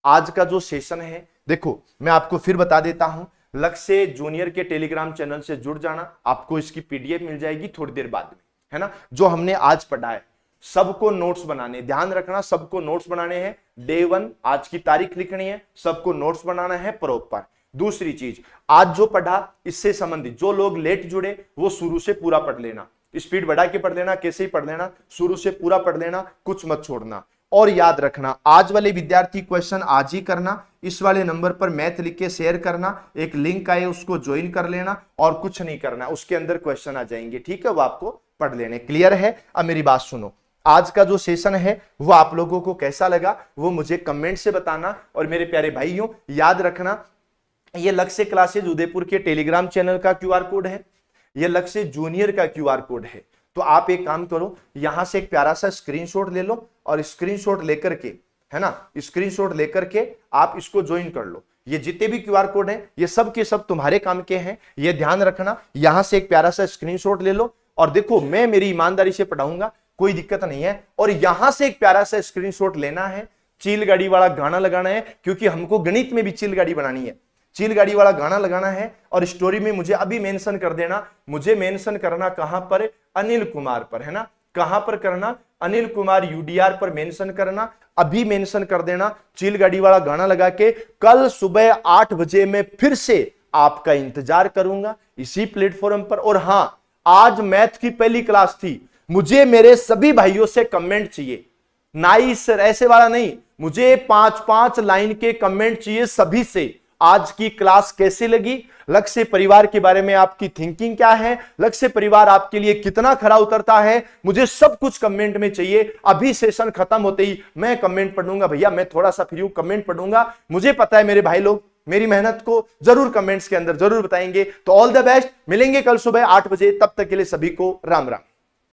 आज का जो सेशन है, देखो मैं आपको फिर बता देता हूं, लक्ष्य जूनियर के टेलीग्राम चैनल से जुड़ जाना, आपको इसकी पीडीएफ मिल जाएगी थोड़ी देर बाद में, है ना। जो हमने आज पढ़ा है सबको नोट्स बनाने, ध्यान रखना, सबको नोट्स बनाने हैं। डे 1 आज की तारीख लिखनी है, सबको नोट्स बनाना है प्रॉपर। दूसरी चीज, आज जो पढ़ा इससे संबंधित जो लोग लेट जुड़े वो शुरू से पूरा पढ़ लेना, स्पीड बढ़ा के पढ़ लेना, कैसे ही पढ़ लेना, शुरू से पूरा पढ़ लेना, कुछ मत छोड़ना। और याद रखना, आज वाले विद्यार्थी क्वेश्चन आज ही करना, इस वाले नंबर पर मैथ लिख के शेयर करना, एक लिंक आए उसको ज्वाइन कर लेना और कुछ नहीं करना, उसके अंदर क्वेश्चन आ जाएंगे, ठीक है, वो आपको पढ़ लेने। क्लियर है? अब मेरी बात सुनो, आज का जो सेशन है वो आप लोगों को कैसा लगा वो मुझे कमेंट से बताना। और मेरे प्यारे भाइयों याद रखना, ये लक्ष्य क्लासेज उदयपुर के टेलीग्राम चैनल का क्यूआर कोड है, ये लक्ष्य जूनियर का क्यूआर कोड है। तो आप एक काम करो, यहां से एक प्यारा सा स्क्रीनशॉट ले लो और स्क्रीनशॉट लेकर के, है ना, स्क्रीनशॉट लेकर के आप इसको ज्वाइन कर लो। ये जितने भी क्यूआर कोड हैं ये सब के सब तुम्हारे काम के हैं, ये ध्यान रखना। यहां से एक प्यारा सा स्क्रीनशॉट ले लो और देखो मैं मेरी ईमानदारी से पढ़ाऊंगा, कोई दिक्कत नहीं है। और यहां से एक प्यारा सा स्क्रीनशॉट लेना है, चील गाड़ी वाला गाना लगाना है, क्योंकि हमको गणित में भी चील गाड़ी बनानी है, चील गाड़ी वाला गाना लगाना है। और स्टोरी में मुझे अभी मेंशन कर देना, मुझे मेंशन करना कहां पर, अनिल कुमार पर, है ना, कहां पर करना, अनिल कुमार यूडीआर पर मेंशन करना, अभी मेंशन कर देना, चील गाड़ी वाला गाना लगा के। कल सुबह 8 बजे मैं फिर से आपका इंतजार करूंगा इसी प्लेटफॉर्म पर। और हां, आज मैथ की पहली क्लास थी, मुझे मेरे सभी भाइयों से कमेंट चाहिए, नाइस ऐसे वाला नहीं, मुझे 5-5 लाइन के कमेंट चाहिए सभी से। आज की क्लास कैसे लगी, लक्ष्य परिवार के बारे में आपकी थिंकिंग क्या है, लक्ष्य परिवार आपके लिए कितना खरा उतरता है, मुझे सब कुछ कमेंट में चाहिए। अभी सेशन खत्म होते ही मैं कमेंट पढ़ूंगा, भैया मैं थोड़ा सा फ्री हूं, कमेंट पढ़ूंगा। मुझे पता है मेरे भाई लोग मेरी मेहनत को जरूर कमेंट्स के अंदर जरूर बताएंगे। तो ऑल द बेस्ट, मिलेंगे कल सुबह 8 बजे, तब तक के लिए सभी को राम राम।